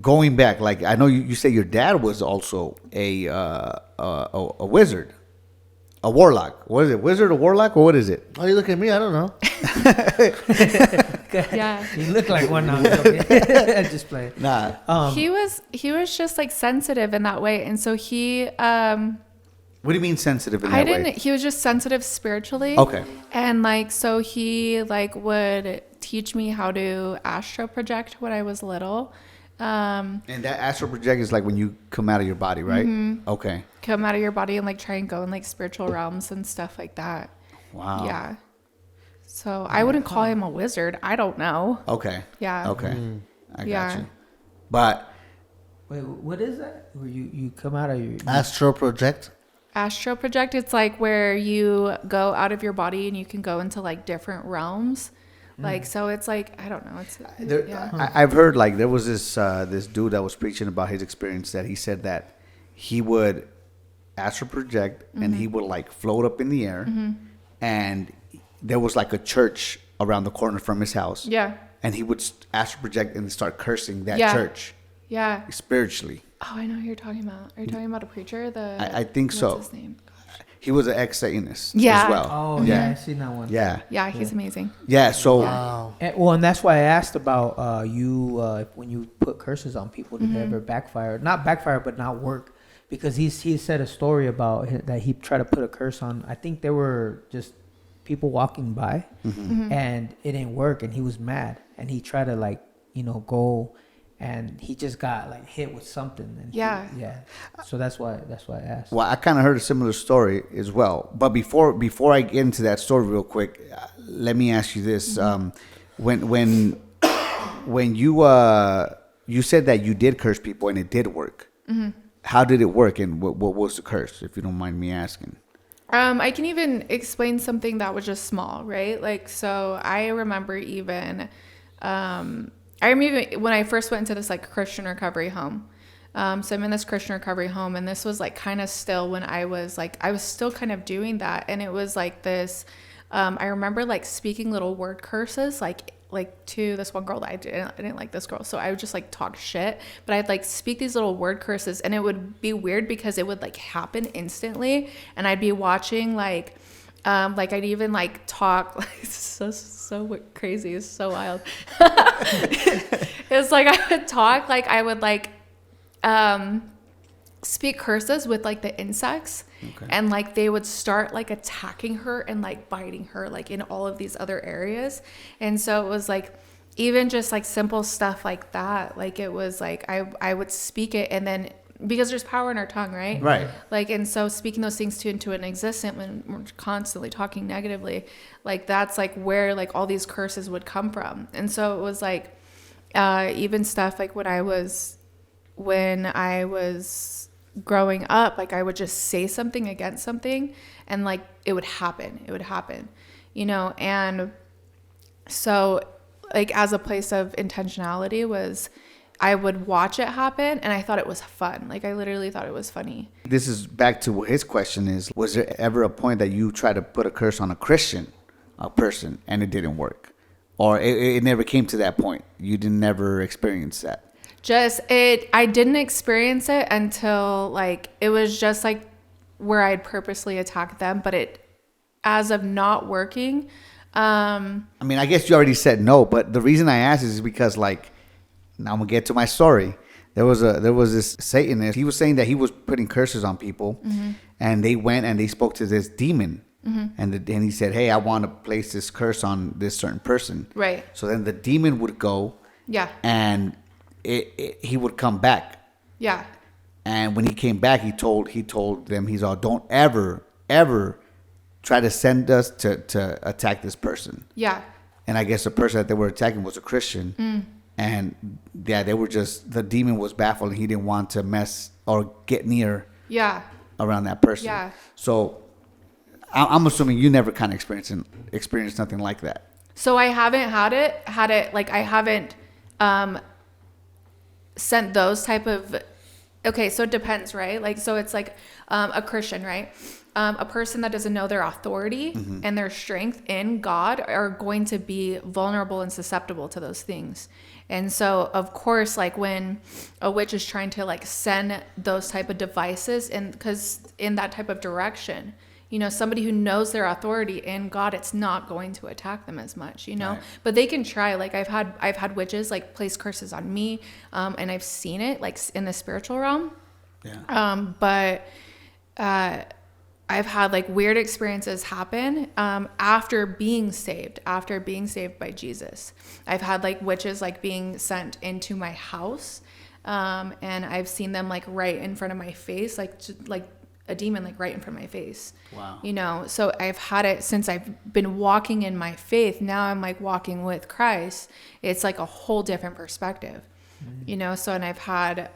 going back, like I know you say your dad was also a wizard, a warlock. What is it? Wizard or warlock, or what is it? Oh, you look at me. I don't know. Yeah. You look like one now. Okay. Just playing. Nah. He was just like sensitive in that way, and so he What do you mean sensitive in that way? he was just sensitive spiritually. Okay. And like so he like would teach me how to astral project when I was little. And that astral project is like when you come out of your body, right? Mm-hmm. Okay. Come out of your body and like try and go in like spiritual realms and stuff like that. Wow. Yeah. So I wouldn't call him a wizard. I don't know. Okay. Yeah. Okay. I got Yeah. you. But Wait, what is that? Where you come out of your Astral project. Astral project, it's like where you go out of your body and you can go into like different realms. Like, so it's like, I don't know. I've heard like there was this dude that was preaching about his experience that he said that he would astral project and he would like float up in the air and there was like a church around the corner from his house. Yeah. And he would astral project and start cursing that Yeah. church Yeah. spiritually. Oh, I know who you're talking about. Are you talking about a preacher? I think so. What's his name? He was an ex-Satanist Yeah. as well. Oh yeah, I seen that one. Yeah. Yeah, he's amazing. Yeah. So Wow. And that's why I asked about you when you put curses on people, did they ever backfire? Not backfire, but not work, because he said a story about that he tried to put a curse on. I think there were just people walking by, and it didn't work, and he was mad, and he tried to like go. And he just got like hit with something. And Yeah. So that's why I asked. well, I kind of heard a similar story as well. But before I get into that story real quick, let me ask you this: when you said that you did curse people and it did work, how did it work, and what was the curse, if you don't mind me asking? I can even explain something that was just small, right? Like, so I remember even, when I first went into this like Christian recovery home. So I'm in this Christian recovery home, and this was like kind of still when I was still kind of doing that. And it was like this, I remember like speaking little word curses, like to this one girl that I didn't like this girl. So I would just like talk shit, but I'd like speak these little word curses, and it would be weird because it would like happen instantly. And I'd be watching like I'd even like talk like so crazy. It's so wild. It's like I would talk, like I would like speak curses with like the insects, and like they would start like attacking her and like biting her like in all of these other areas. And so it was like even just like simple stuff like that, like it was like I would speak it, and then because there's power in our tongue, right? Right. Like, and so speaking those things into an existence when we're constantly talking negatively, like that's like where like all these curses would come from. And so it was like even stuff like when I was growing up, like I would just say something against something, and like it would happen, and so like as a place of intentionality was I would watch it happen, and I thought it was fun. Like I literally thought it was funny. This is back to what his question is: was there ever a point that you tried to put a curse on a person, and it didn't work, or it never came to that point? You didn't never experience that. I didn't experience it until like it was just like where I'd purposely attacked them, but it as of not working. I mean, I guess you already said no, but the reason I asked is because like. Now I'm gonna get to my story. There was this Satanist. He was saying that he was putting curses on people, and they went and they spoke to this demon, and he said, "Hey, I want to place this curse on this certain person." Right. So then the demon would go, Yeah. and he would come back. Yeah. And when he came back, he told them, he's all, "Don't ever try to send us to attack this person." Yeah. And I guess the person that they were attacking was a Christian. And yeah, the demon was baffled, and he didn't want to mess or get near around that person. Yeah. So I'm assuming you never kind of experienced nothing like that. So I haven't had it like I haven't sent those type of. Okay, so it depends, right? Like, so it's like a Christian, right? a person that doesn't know their authority and their strength in God are going to be vulnerable and susceptible to those things. And so, of course, like when a witch is trying to like send those type of devices because in that type of direction, you know, somebody who knows their authority in God, it's not going to attack them as much, you know. Right. But they can try. Like I've had witches like place curses on me, and I've seen it like in the spiritual realm. Yeah. But I've had like weird experiences happen after being saved by Jesus. I've had like witches like being sent into my house, and I've seen them like right in front of my face, like a demon like right in front of my face. Wow. You know, so I've had it since I've been walking in my faith. Now I'm like walking with Christ. It's like a whole different perspective, you know. So, and I've had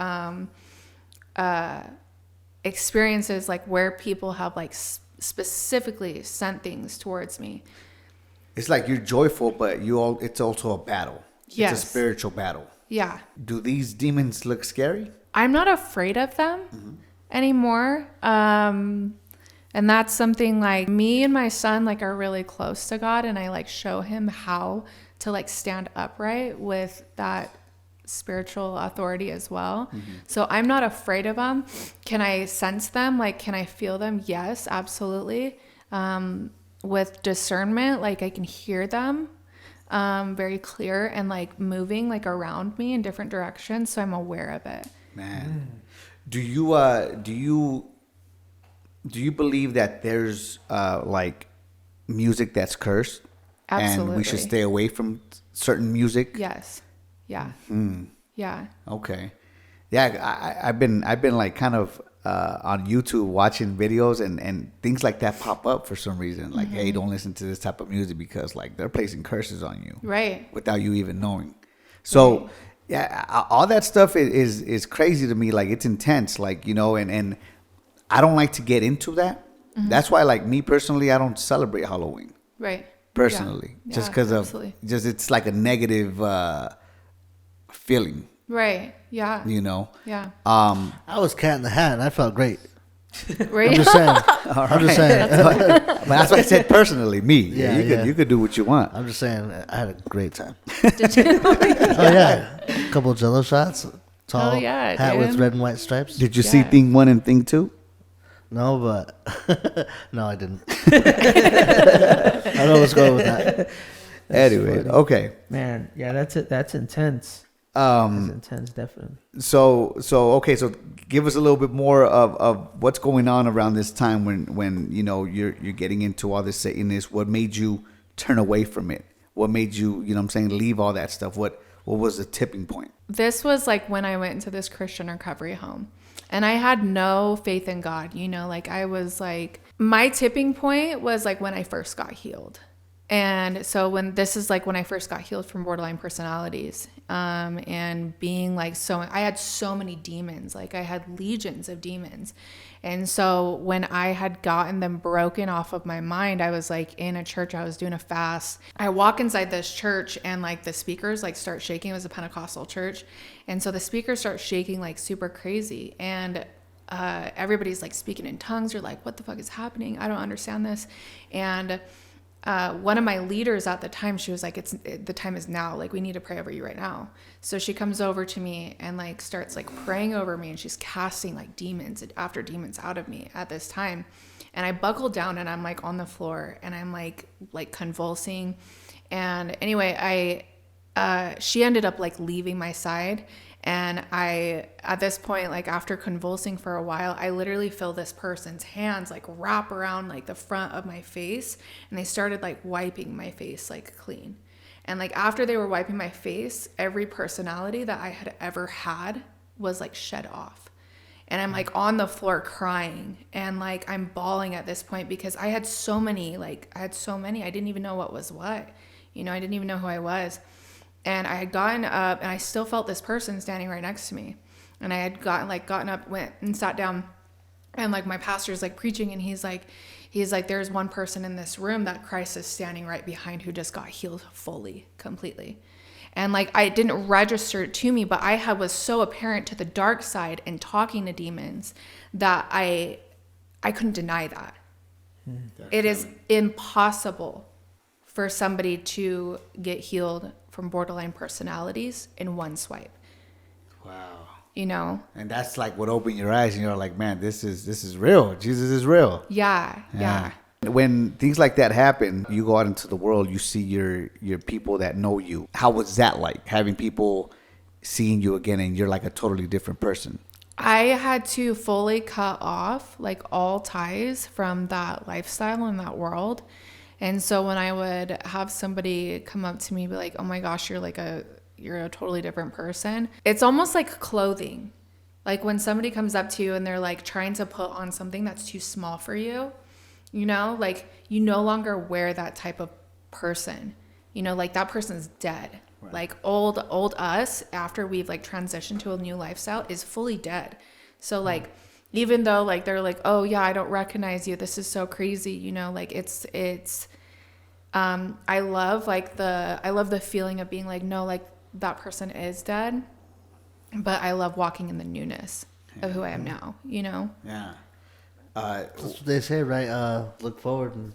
experiences like where people have like specifically sent things towards me. It's like you're joyful, but it's also a battle. Yes. It's a spiritual battle. Yeah. Do these demons look scary? I'm not afraid of them anymore. And that's something like me and my son like are really close to God, and I like show him how to like stand upright with that spiritual authority as well. So I'm not afraid of them. Can I sense them? Like, can I feel them? Yes, absolutely. With discernment, like I can hear them very clear and like moving like around me in different directions. So I'm aware of it. Man, do you believe that there's like music that's cursed, Absolutely. and we should stay away from certain music? Yes. Yeah. Yeah. Okay. Yeah, I've been like kind of on YouTube watching videos and things like that pop up for some reason. Like, hey, don't listen to this type of music because like they're placing curses on you, Right. without you even knowing. So. Right. Yeah, all that stuff is crazy to me. Like, it's intense, like, you know, and I don't like to get into that. That's why, like, me personally, I don't celebrate Halloween. Right. Personally. Yeah. Just because of, it's like a negative feeling. Right. Yeah. You know? Yeah. I was Cat in the Hat, and I felt great. Right. I'm just saying. I'm just saying. But that's what I said personally. Me. Yeah, you could do what you want. I'm just saying. I had a great time. Did you? Oh yeah, a couple of Jello shots. Tall hat with red and white stripes. Did you see Thing 1 and Thing 2? No, but no, I didn't. I don't know what's going with that. Anyway, okay. Man, yeah, that's it. That's intense. That's intense, definitely. So okay, so give us a little bit more of what's going on around this time when you know you're getting into all this Satanist. What made you turn away from it? What made you, you know what I'm saying, leave all that stuff? What was the tipping point? This was like when I went into this Christian recovery home, and I had no faith in God, you know, like I was like, my tipping point was like when I first got healed. And so when I first got healed from borderline personalities, and being like, I had so many demons, like I had legions of demons. And so when I had gotten them broken off of my mind, I was like in a church, I was doing a fast. I walk inside this church and like the speakers like start shaking. It was a Pentecostal church. And so the speakers start shaking like super crazy. And everybody's like speaking in tongues. You're like, what the fuck is happening? I don't understand this. And one of my leaders at the time, she was like, the time is now. Like, we need to pray over you right now. So she comes over to me and like starts like praying over me, and she's casting like demons after demons out of me at this time. And I buckled down and I'm like on the floor and I'm like convulsing. And anyway, she ended up like leaving my side. And at this point, like after convulsing for a while, I literally feel this person's hands like wrap around like the front of my face, and they started like wiping my face like clean. And like after they were wiping my face, every personality that I had ever had was like shed off. And I'm like on the floor crying, and like I'm bawling at this point because I had so many, I didn't even know what was what, you know, I didn't even know who I was. And I had gotten up, and I still felt this person standing right next to me. And I had gotten up, went and sat down, and like my pastor's like preaching, and he's like, there's one person in this room that Christ is standing right behind who just got healed fully, completely. And like I didn't register it to me, but I was so apparent to the dark side and talking to demons that I couldn't deny that. It is impossible for somebody to get healed from borderline personalities in one swipe. Wow. You know? And that's like what opened your eyes, and you're like, man, this is real. Jesus is real. Yeah. When things like that happen, you go out into the world, you see your people that know you. How was that like, having people seeing you again and you're like a totally different person? I had to fully cut off like all ties from that lifestyle and that world. And so when I would have somebody come up to me and be like, oh my gosh, you're a totally different person. It's almost like clothing. Like when somebody comes up to you and they're like trying to put on something that's too small for you, you know, like you no longer wear that type of person, you know, like that person's dead. Right. Like old us, after we've like transitioned to a new lifestyle, is fully dead. So like, even though like they're like, oh yeah, I don't recognize you, this is so crazy, you know, like it's I love the feeling of being like, no, like that person is dead, but I love walking in the newness of who I am now, you know? Yeah. That's what they say, right? Look forward and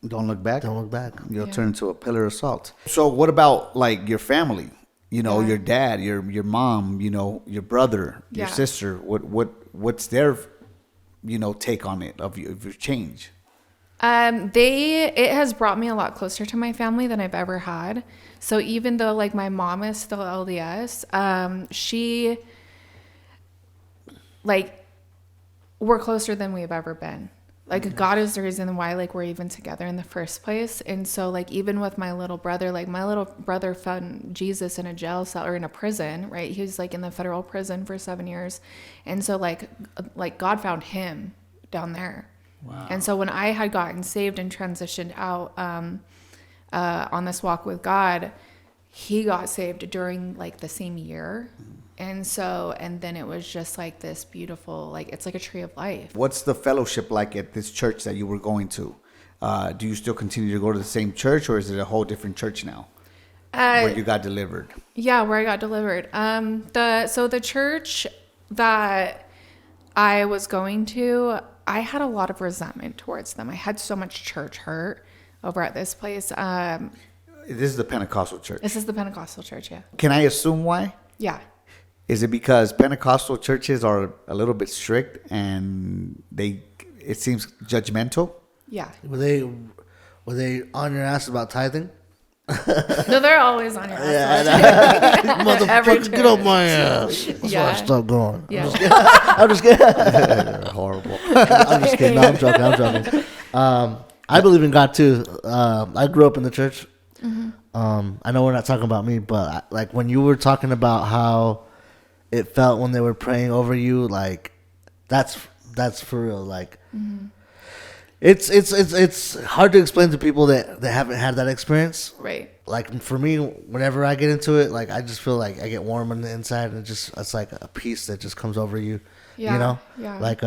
don't look back. Don't look back. You'll turn into a pillar of salt. So what about like your family? You know, your dad, your mom, you know, your brother, your sister. What's their, you know, take on it of your change? It has brought me a lot closer to my family than I've ever had. So even though like my mom is still LDS, she like we're closer than we've ever been. Like God is the reason why like we're even together in the first place. And so like even with my little brother, like my little brother found Jesus in a jail cell or in a prison, right? He was like in the federal prison for 7 years. And so like God found him down there. Wow. And so when I had gotten saved and transitioned out on this walk with God, he got saved during like the same year. And then it was just like this beautiful, like, it's like a tree of life. What's the fellowship like at this church that you were going to? Do you still continue to go to the same church, or is it a whole different church now where you got delivered? Yeah, where I got delivered. The church that I was going to, I had a lot of resentment towards them. I had so much church hurt over at this place. This is the Pentecostal church. This is the Pentecostal church, yeah. Can I assume why? Yeah. Is it because Pentecostal churches are a little bit strict and it seems judgmental? Yeah. Were they on your ass about tithing? No, they're always on your ass. Yeah, motherfucker, get off my ass. That's why I stopped going. Yeah. I'm just kidding. Horrible. I'm just kidding. No, I'm joking. I believe in God too. I grew up in the church. Mm-hmm. I know we're not talking about me, but like when you were talking about how it felt when they were praying over you, like that's for real. Like it's hard to explain to people that haven't had that experience. Right. Like for me, whenever I get into it, like I just feel like I get warm on the inside, and it's like a peace that just comes over you. Yeah. You know? Yeah. Like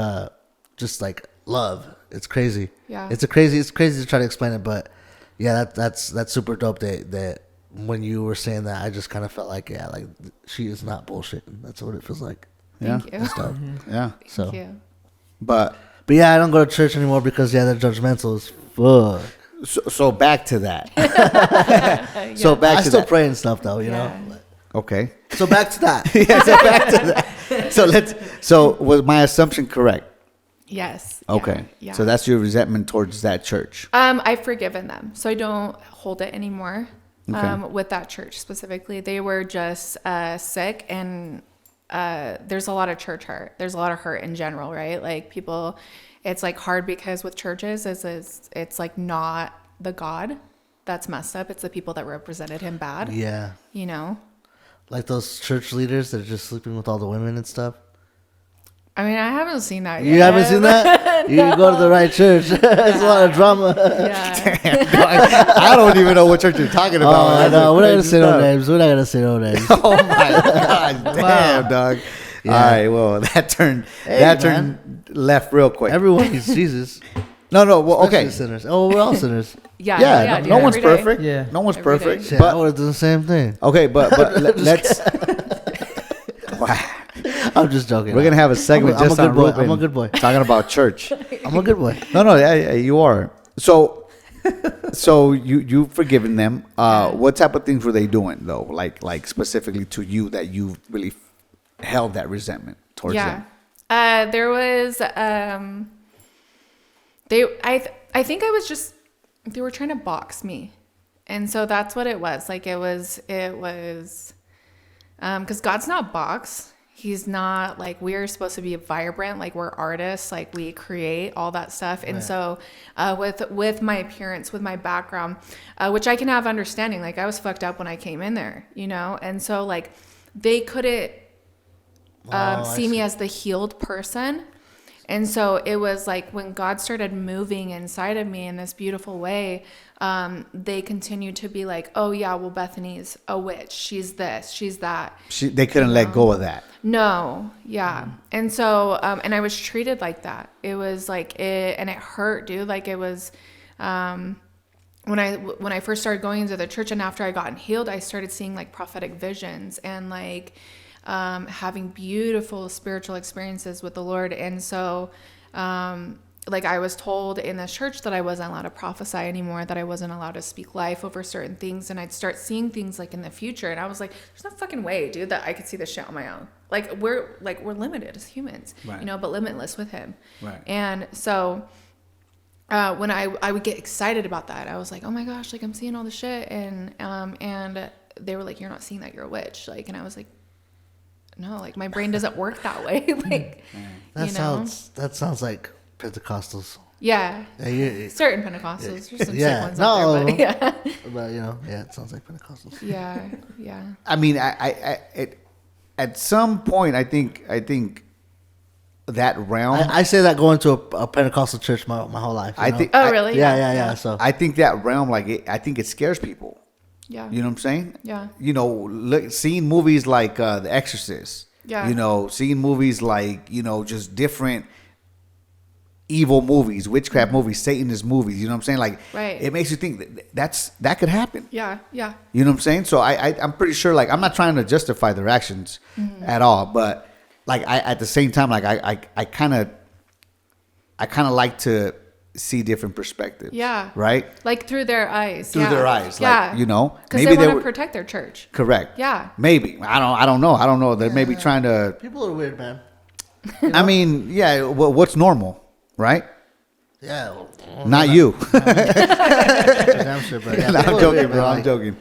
just like love. It's crazy. Yeah. It's crazy to try to explain it, but yeah, that's super dope that when you were saying that, I just kind of felt like, yeah, like she is not bullshitting. That's what it feels like. Thank you. And stuff. Yeah. So, Thank you. But yeah, I don't go to church anymore because they're judgmental as fuck. So back to that. Yeah. So back I to still that. pray and stuff though, you Yeah. know. Okay. So back to that. Yeah. So back to that. So was my assumption correct? Yes. Okay. Yeah. So that's your resentment towards that church. I've forgiven them, so I don't hold it anymore. Okay. With that church specifically, they were just sick, and there's a lot of church hurt. There's a lot of hurt in general, right? Like people, it's like hard because with churches, it's like not the God that's messed up. It's the people that represented him bad. Yeah. You know. Like those church leaders that are just sleeping with all the women and stuff. I mean, I haven't seen that yet. You haven't seen that? You go to the right church. There's a lot of drama. Yeah. Damn, I don't even know what church you're talking about. Oh, I know. We're not going to say no Stuff. names. We're not going to say no names. Oh my god, damn, dog. Yeah. All right, well, that turned left real quick. Everyone needs Jesus. No, well, Especially okay. sinners. Oh, we're all sinners. Yeah. Yeah, dude, no one's every day. perfect. Yeah. No one's Every day. perfect. Shit, I But would have done the same thing. okay, but let's. Wow. I'm just joking. We're gonna have a segment I'm a just good on boy. Ruben I'm a good boy. talking about church. I'm a good boy. No, yeah, you are. So you've forgiven them. What type of things were they doing though? Like specifically to you that you really held that resentment towards them? There was I think I was just, they were trying to box me. And so that's what it was. Like it was because God's not boxed. He's not like, we're supposed to be vibrant, like we're artists, like we create all that stuff. And so with my appearance, with my background, which I can have understanding, like I was fucked up when I came in there, you know? And so like they couldn't see me as the healed person. And so it was like when God started moving inside of me in this beautiful way, they continued to be like, oh yeah, well, Bethany's a witch. She's this, she's that. They couldn't let go of that. No. Yeah. And so, and I was treated like that. It was like and it hurt, dude. Like it was, when I first started going into the church and after I gotten healed, I started seeing like prophetic visions and like, having beautiful spiritual experiences with the Lord. And so, like I was told in this church that I wasn't allowed to prophesy anymore, that I wasn't allowed to speak life over certain things. And I'd start seeing things like in the future. And I was like, there's no fucking way, dude, that I could see this shit on my own. Like we're limited as humans, right. You know, but limitless with him. Right. And so, when I would get excited about that, I was like, oh my gosh, like I'm seeing all this shit. And they were like, you're not seeing that, you're a witch. Like, and I was like, no, like my brain doesn't work that way. Like, that sounds like Pentecostals. Yeah. Certain Pentecostals. There's some sick ones out there, but yeah. But it sounds like Pentecostals. Yeah. I mean, I at some point, I think that realm. I say that going to a Pentecostal church my whole life. I think. Oh, really? Yeah. So I think that realm, like, I think it scares people. Yeah. You know what I'm saying? Yeah. You know, seeing movies like The Exorcist. Yeah. You know, seeing movies like, you know, just different evil movies, witchcraft movies, Satanist movies. You know what I'm saying? Like, right. It makes you think that could happen. Yeah. You know what I'm saying? So I'm pretty sure, like, I'm not trying to justify their actions at all, but like at the same time, like I kind of like to see different perspectives. Yeah. Right? Like through their eyes. Through their eyes. Yeah. Like, you know, because they want to protect their church. Correct. Yeah. Maybe. I don't know. They're maybe trying to. people are weird, man. You know? I mean, yeah. What's normal, right? Yeah. Not you. Damn sure, but yeah, I'm joking, bro. I'm joking.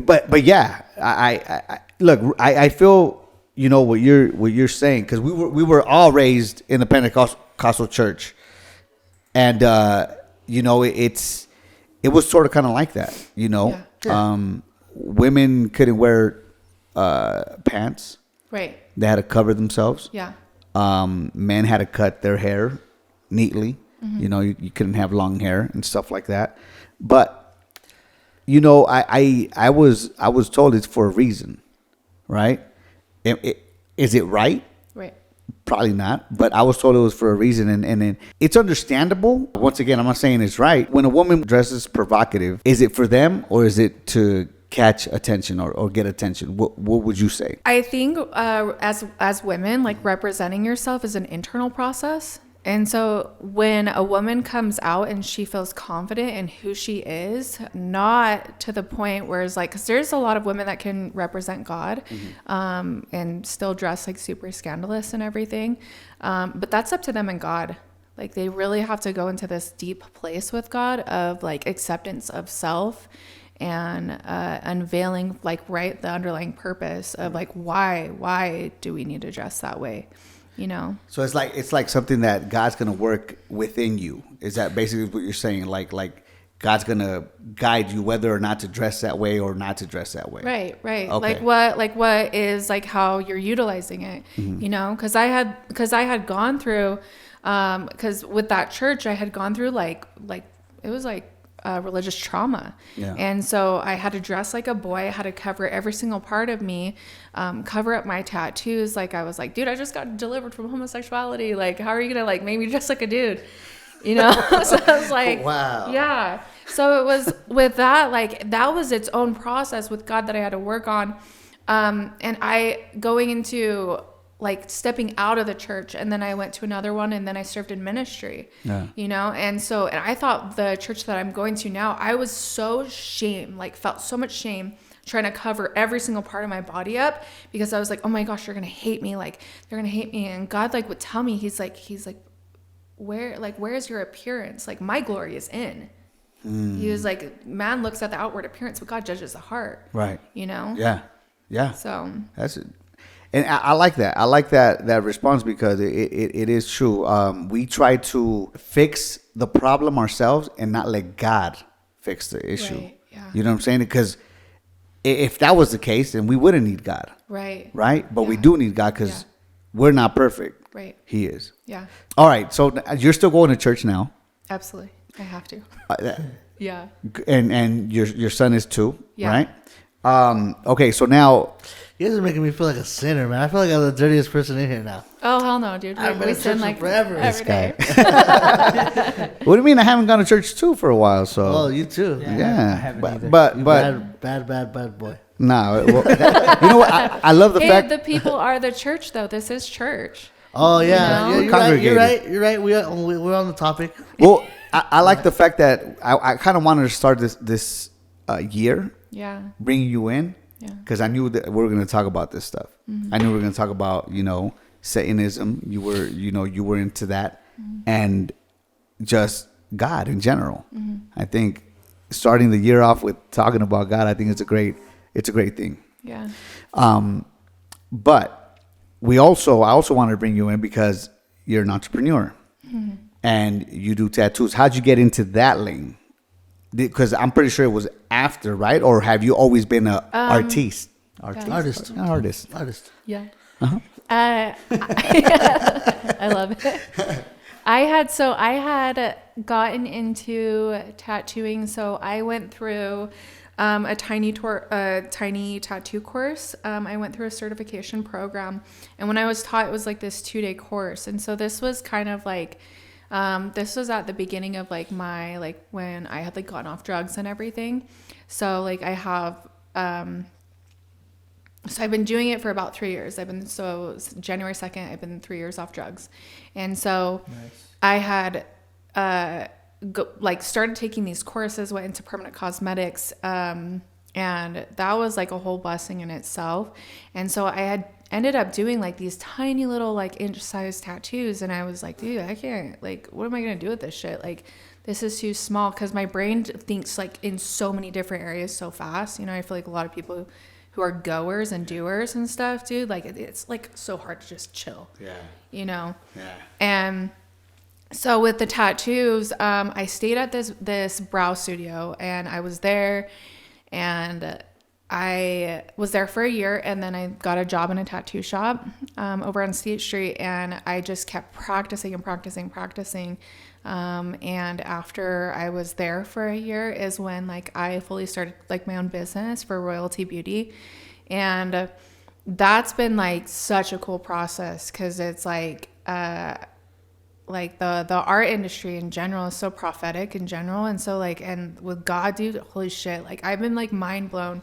But yeah, I look. I feel, you know, what you're saying, because we were all raised in the Pentecostal church, and you know, it was sort of kind of like that, you know. Yeah. Women couldn't wear pants. Right. They had to cover themselves. Yeah. Men had to cut their hair neatly. You know, you couldn't have long hair and stuff like that. But, you know, I was told it's for a reason, right? Is it right? Right. Probably not. But I was told it was for a reason, and it's understandable. Once again, I'm not saying it's right. When a woman dresses provocative, is it for them or is it to catch attention or get attention? What would you say? I think as women, like representing yourself is an internal process. And so when a woman comes out and she feels confident in who she is, not to the point where it's like, because there's a lot of women that can represent God, and still dress like super scandalous and everything. But that's up to them and God. Like they really have to go into this deep place with God of like acceptance of self and unveiling like the underlying purpose of like why do we need to dress that way, you know? So it's like something that God's gonna work within you. Is that basically what you're saying? Like God's gonna guide you whether or not to dress that way or not to dress that way. Right. Okay. Like what is like how you're utilizing it, you know? Because I had gone through, because with that church I had gone through like it was like religious trauma. Yeah. And so I had to dress like a boy. I had to cover every single part of me, cover up my tattoos. Like I was like, dude, I just got delivered from homosexuality. Like, how are you gonna like make me dress like a dude? You know? So I was like, wow. Yeah. So it was with that, like that was its own process with God that I had to work on. And I going into like stepping out of the church, and then I went to another one, and then I served in ministry. Yeah. You know, and I thought the church that I'm going to now, I was so felt so much shame trying to cover every single part of my body up, because I was like, oh my gosh, they're gonna hate me, like they're gonna hate me. And God like would tell me, he's like where is your appearance? Like my glory is in. He was like, man looks at the outward appearance, but God judges the heart. Right. You know? Yeah. So That's it. And I like that. I like that response, because it is true. We try to fix the problem ourselves and not let God fix the issue. Right, yeah. You know what I'm saying? Because if that was the case, then we wouldn't need God. Right. Right? But we Yeah. do need God, because we're not perfect. Right. He is. Yeah. All right. So you're still going to church now. Absolutely. I have to. Uh, Yeah. And your son is too, Yeah. right? Okay, so now You guys are making me feel like a sinner, man. I feel like I'm the dirtiest person in here now. Oh hell no, dude. I've been We in sin church like forever. every day. what do you mean I haven't gone to church too for a while? So Oh, you too. yeah, I haven't either. but You but bad boy. no, you know what? I love the Hey, fact. the people are the church though. This is church. Oh yeah, You know? yeah, you're right. Congregated. You're right. We're on the topic. Well, I like the fact that I kind of wanted to start this year Yeah. bringing you in, Yeah. because I knew that we were going to talk about this stuff. I knew we were going to talk about Satanism. You were into that, and just God in general. I think starting the year off with talking about God, I think it's a great thing. Yeah. But I also wanted to bring you in because you're an entrepreneur and you do tattoos. How'd you get into that lane? Because I'm pretty sure it was after, right? Or have you always been an artiste? Artist. An artist. Yeah. Uh-huh. I love it. I had gotten into tattooing, so I went through a tiny tattoo course. I went through a certification program, and when I was taught, it was like this 2-day course. And so this was kind of like, this was at the beginning of like my, like when I had like gotten off drugs and everything. So like I have, so I've been doing it for about 3 years. January 2nd, I've been 3 years off drugs. And so I had, started taking these courses, went into permanent cosmetics, and that was like a whole blessing in itself. And so I had ended up doing like these tiny little like inch-sized tattoos, and I was like, dude, I can't, like, what am I gonna do with this shit? Like, this is too small, because my brain thinks like in so many different areas so fast. I feel like a lot of people who are goers and doers and stuff, dude, like it's like so hard to just chill. Yeah. And so with the tattoos, I stayed at this brow studio, and I was there, and I was there for a year, and then I got a job in a tattoo shop over on State Street, and I just kept practicing and practicing. And after I was there for a year is when like I fully started like my own business for Royalty Beauty, and that's been like such a cool process, because it's like the art industry in general is so prophetic in general, and so like, and with God, dude, holy shit, like I've been like mind blown,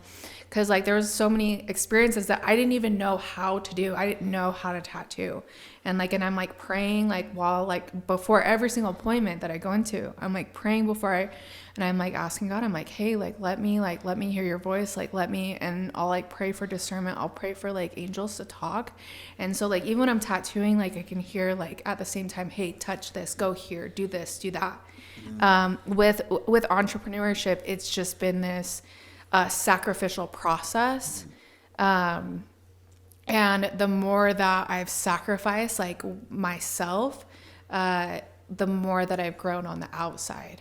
because like there was so many experiences that I didn't even know how to do. I didn't know how to tattoo, and I'm like praying like while like before every single appointment that I go into, I'm like praying and I'm like asking God, I'm like, hey, let me hear your voice, and I'll like pray for discernment. I'll pray for like angels to talk. And so like even when I'm tattooing, like I can hear like at the same time, hey, touch this, go here, do this, do that. With entrepreneurship, it's just been this sacrificial process. And the more that I've sacrificed like myself, the more that I've grown on the outside.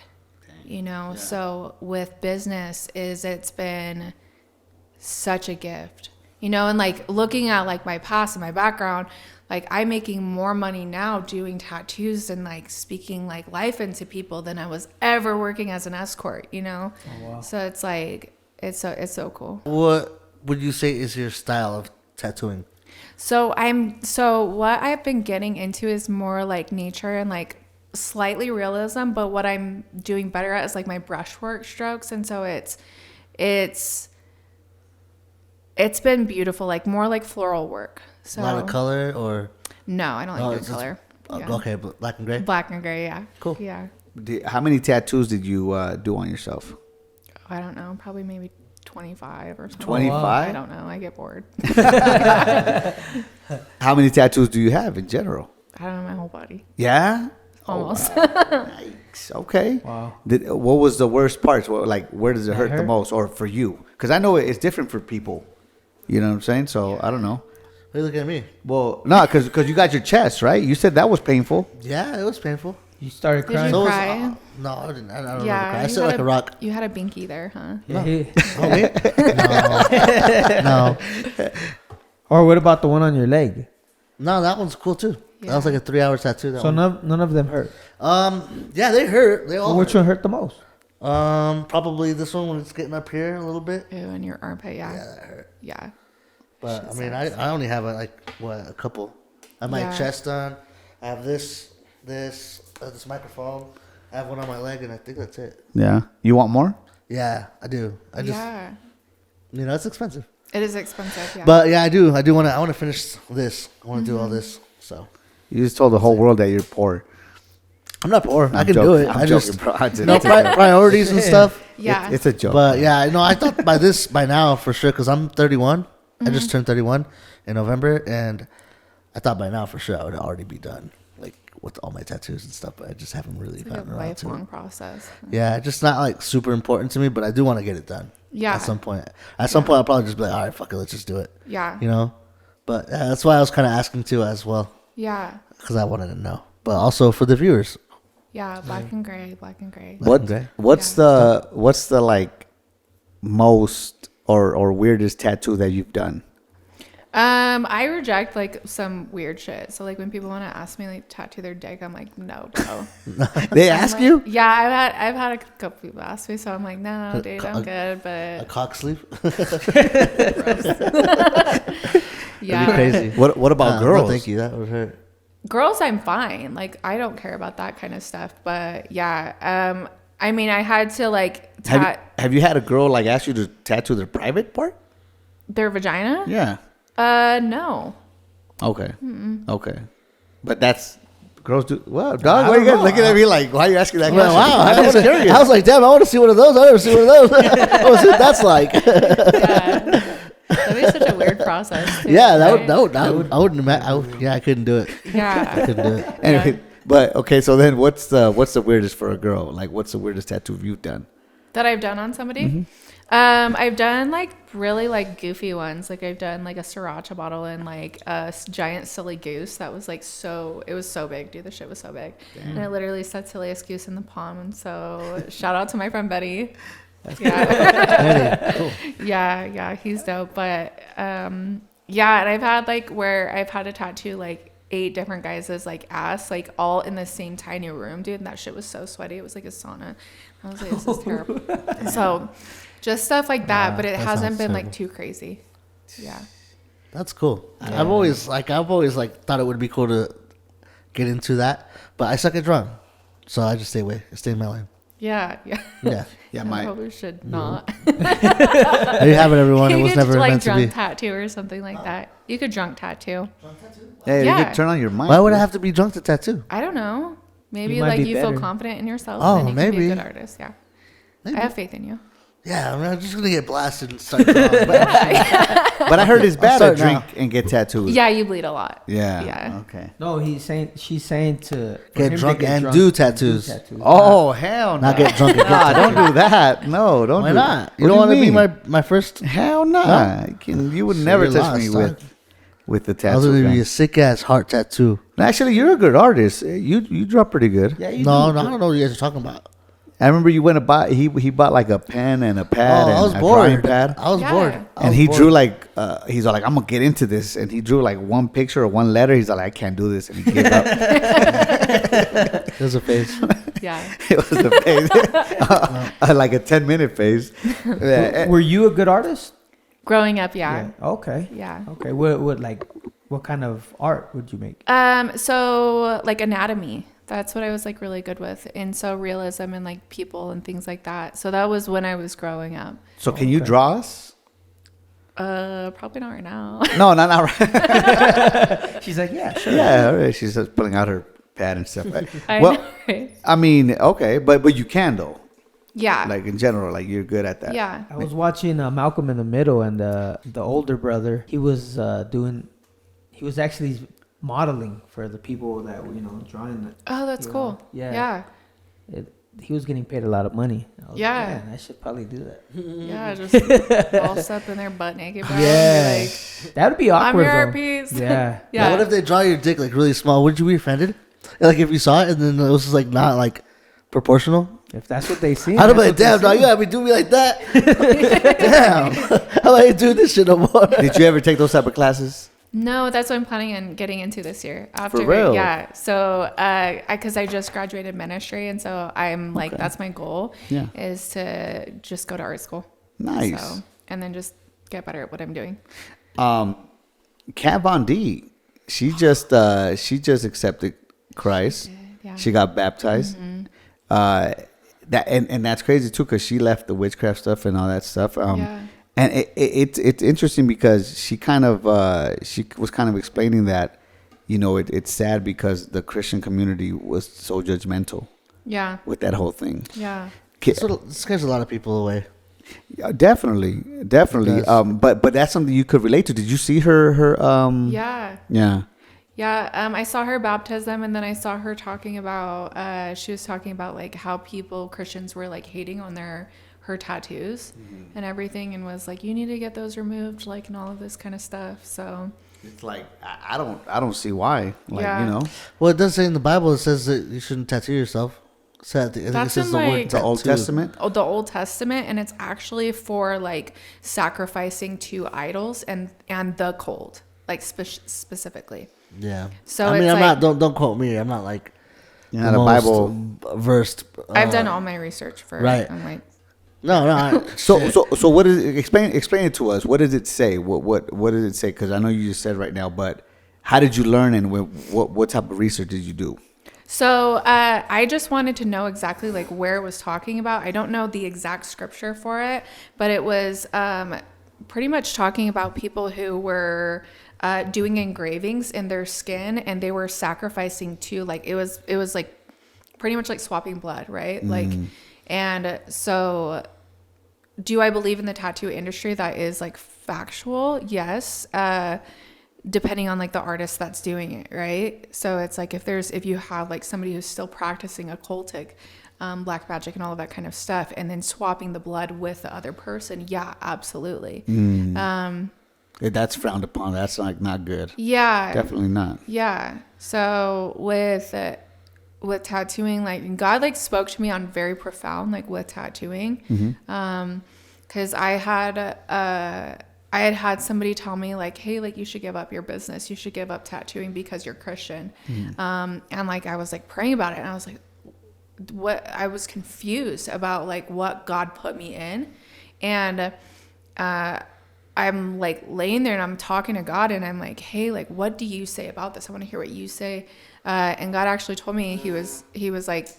So with business it's been such a gift, and like looking at like my past and my background, like I'm making more money now doing tattoos and like speaking like life into people than I was ever working as an escort, Oh, wow. So it's like, it's so cool. What would you say is your style of tattooing? So what I've been getting into is more like nature and like slightly realism, but what I'm doing better at is like my brushwork strokes, and so it's been beautiful, like more like floral work. So A lot of color or no, I don't Oh, like it's good just- color. Yeah. okay, but black and gray. Black and gray, yeah. Cool. Yeah. How many tattoos did you do on yourself? I don't know, probably maybe 25 or something. 25? I don't know. I get bored. How many tattoos do you have in general? I don't know my whole body. Yeah. Almost. Yikes. Okay. Wow. What was the worst parts? Like, where does it hurt the hurt? most, or for you? Because I know it's different for people. You know what I'm saying? So I don't know. Why you looking at me? Well, no, because you got your chest, right? You said that was painful. Yeah, it was painful. You started Did crying. you So was- cry? no, I didn't. I don't Yeah. remember. I you sit had like a rock. You had a binky there, huh? Yeah, Oh, me? No. Or what about the one on your leg? No, that one's cool too. That was Yeah. like a 3-hour tattoo. That So one. none of them hurt. Yeah, they hurt. They all. Which one hurt the most? Probably this one when it's getting up here a little bit. Ew, in your armpit, Yeah, yeah. that hurt. Yeah. But Shit I mean, sucks. I only have a couple. I have my Yeah. chest done. I have this microphone. I have one on my leg, and I think that's it. Yeah. You want more? Yeah, I do. I just, Yeah. it's expensive. It is expensive, yeah. But yeah, I do want to. I want to finish this. I want to do all this. So You just told the whole world that you're poor. I'm not poor. I I'm can do joking. it. I'm I joking, just bro. I did- priorities and stuff. yeah. It's a joke. But yeah, I thought by now for sure because I'm 31. I just turned 31 in November, and I thought by now for sure I would already be done, like with all my tattoos and stuff. But I just haven't really It's like a gotten around to it. lifelong process. Yeah, it's just not like super important to me, but I do want to get it done. Yeah. At some point. At some point, I'll probably just be like, all right, fuck it, let's just do it. Yeah. You know. But that's why I was kind of asking too as well, Yeah. because I wanted to know. But also for the viewers. Yeah. Black and gray. Black and gray. Okay. What's the like most or weirdest tattoo that you've done? I reject like some weird shit. So like when people want to ask me like tattoo their dick, I'm like, no, bro. They I'm ask like- you? Yeah, I've had a couple people ask me, so I'm like, no, dude, I'm good, A but cock sleeve. yeah, Crazy. What about girls? No, thank you. That would hurt. girls, I'm fine. Like I don't care about that kind of stuff. But yeah, I mean, I had to like Have you had a girl like ask you to tattoo their private part? their vagina. Yeah. No. Okay. Okay. But that's girls do. Well, dog, why are you guys looking at me like? Why are you asking that Well, question? wow, I'm just curious. I was like, damn, I want to see one of those. I never see one of those. I want to see what that's like. Yeah. That'd be such a weird process. Too, Yeah, right? I wouldn't imagine. Yeah, I couldn't do it. I Yeah. couldn't do it. Anyway, but okay. So then, what's the weirdest for a girl? Like, what's the weirdest tattoo you've done? That I've done on somebody. I've done like really like goofy ones. Like I've done like a sriracha bottle and like a giant silly goose that was like it was so big, dude. The shit was so big, and it literally said silliest goose in the palm. And so shout out to my friend Betty. Yeah, Cool. yeah, he's dope. But yeah, and I've had like where I've had to tattoo like 8 different guys' like ass, like all in the same tiny room, dude. And that shit was so sweaty. It was like a sauna. I was like, this is terrible. So just stuff like that, but it that hasn't sounds been like terrible. too crazy. Yeah. That's cool. I've always thought it would be cool to get into that, but I suck at drawing, so I just stay in my lane. Yeah. Yeah. Yeah, I probably should not. There you have it, everyone. It You was could never like meant to drunk be. tattoo or something like that. You could drunk tattoo. Hey, you Yeah. could turn on your mic. Why would I have to be drunk to tattoo? I don't know. Maybe You might like be you better. feel confident in yourself. Oh, and you can be maybe. a good artist. Yeah. Maybe. I have faith in you. Yeah, I mean, I'm just gonna get blasted and start drawing. But But I heard it's bad to start now. drink and get tattoos. Yeah, you bleed a lot. Yeah. Yeah. Okay. No, she's saying to for Get him to drunk get and drunk do and tattoos. Oh hell no! Not get drunk and get Nah, don't do that. No, don't. Why do not? That. You don't want to be mean? my first. Hell no! Huh? You would So never you're touch me lost, with the I was tattoo. gonna be gun. a sick ass heart tattoo. Actually, you're a good artist. You draw pretty good. Yeah, you No, do. I don't know what you guys are talking about. I remember you went to buy. He bought like a pen and a pad Oh, and I was a drawing bored. pad. I was Yeah. bored. And he drew like he's all like, I'm gonna get into this, and he drew like one picture or one letter. He's like, I can't do this, and he gave up. There's a face. Yeah. It was the phase, like a 10-minute phase. Yeah. Were you a good artist? Growing up, yeah. Okay. Yeah. Okay. What kind of art would you make? So like anatomy. That's what I was like really good with. And so realism and like people and things like that. So that was when I was growing up. So can you draw us? Probably not right now. No, not right. She's like, yeah, sure. Yeah, all right. She's just pulling out her pad and stuff. I Well, know, right? I mean, okay, but you can though. Yeah. Like in general, like you're good at that. Yeah. I was watching Malcolm in the Middle, and the older brother, he was actually modeling for the people that were, drawing the. Oh, that's cool. Yeah. Yeah. He was getting paid a lot of money. I was Yeah. Like, man, I should probably do that. Yeah. Just all up in their butt naked. Bro. Yeah. Like, That would be I'm awkward. your though. piece. Yeah. Yeah. What if they draw your dick like really small? Would you be offended? Like if you saw it and then it was just like not like proportional? If that's what they see. I'd be that's like, what they damn, dog, see. you gotta be doing me like that. Damn. How about you do this shit no more? Did you ever take those type of classes? No, that's what I'm planning on getting into this year. After, For real? Yeah. So, because I just graduated ministry, and so I'm like, that's my goal. Yeah. Is to just go to art school. Nice. So, and then just get better at what I'm doing. Kat Von D, she just accepted Christ. Yeah. She got baptized. That and that's crazy too, because she left the witchcraft stuff and all that stuff. Yeah. And it's interesting because she was kind of explaining that, it's sad because the Christian community was so judgmental Yeah. with that whole thing. Yeah. So it scares a lot of people away. Yeah, definitely. Yes. But that's something you could relate to. Did you see her? Yeah. Yeah. Yeah, I saw her baptism, and then I saw her talking about. She was talking about like how Christians were like hating on her tattoos and everything, and was like, you need to get those removed, like, and all of this kind of stuff. So It's like I don't see why. Like Yeah. Well, it does say in the Bible, it says that you shouldn't tattoo yourself. So I think it That's says in, the word like- the Old tattoo. Testament. oh, the Old Testament, and it's actually for like sacrificing to idols and the cold, like specifically. Yeah. So I mean, it's I'm like- not. Don't quote me. I'm not like. You're the not a most Bible. versed. I've done all my research for right. it. I'm like, No. So what is it? Explain it to us. What does it say? What does it say? Because I know you just said right now, but how did you learn, and what type of research did you do? so I just wanted to know exactly like where it was talking about. I don't know the exact scripture for it, but it was pretty much talking about people who were doing engravings in their skin, and they were sacrificing to, like, it was like pretty much like swapping blood, right? Like, and so do I believe in the tattoo industry? That is like factual. Yes. Depending on like the artist that's doing it, right? So it's like if you have like somebody who's still practicing occultic, black magic and all of that kind of stuff, and then swapping the blood with the other person, yeah, absolutely. That's frowned upon. That's like not good. Yeah, Definitely not. yeah. So with tattooing, like God like spoke to me on very profound, like with tattooing, because I had somebody tell me like, hey, like you should give up your business, you should give up tattooing because you're Christian, and like I was like praying about it, and I was like, what? I was confused about like what God put me in, and I'm like laying there and I'm talking to God, and I'm like, hey, like what do you say about this? I want to hear what you say. And God actually told me, he was like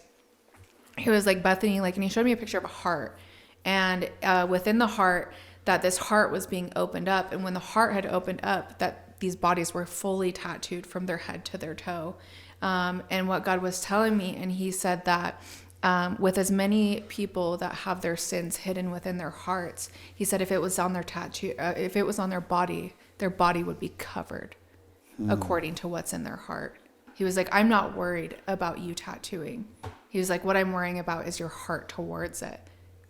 Bethany, like, and he showed me a picture of a heart, and within the heart, that this heart was being opened up, and when the heart had opened up, that these bodies were fully tattooed from their head to their toe. And what God was telling me, and he said that with as many people that have their sins hidden within their hearts, he said if it was on their tattoo, if it was on their body would be covered according to what's in their heart. He was like, I'm not worried about you tattooing. He was like, what I'm worrying about is your heart towards it.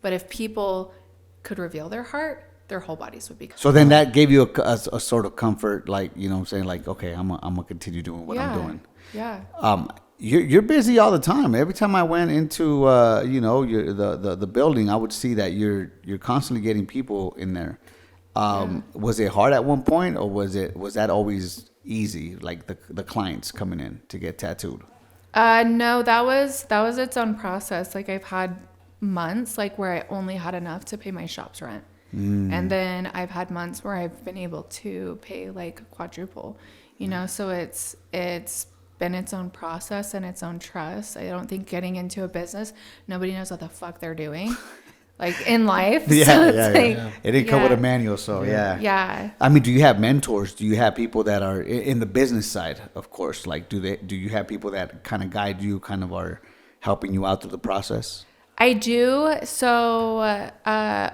But if people could reveal their heart, their whole bodies would be covered. So then that gave you a sort of comfort, like, you know what I'm saying? Like, okay, I'm gonna continue doing what I'm doing. Yeah. You're busy all the time. Every time I went into the building, I would see that you're constantly getting people in there. Was it hard at one point, or was that always easy? Like the clients coming in to get tattooed? No, that was its own process. Like I've had months like where I only had enough to pay my shop's rent. And then I've had months where I've been able to pay like quadruple, so it's been its own process and its own trust. I don't think getting into a business, nobody knows what the fuck they're doing. like in life. Yeah, So it's yeah, like, yeah. It didn't come with a yeah. manual, so yeah. Yeah. I mean, do you have mentors? Do you have people that are in the business side? Of course, like do you have people that kind of guide you, kind of are helping you out through the process? I do. So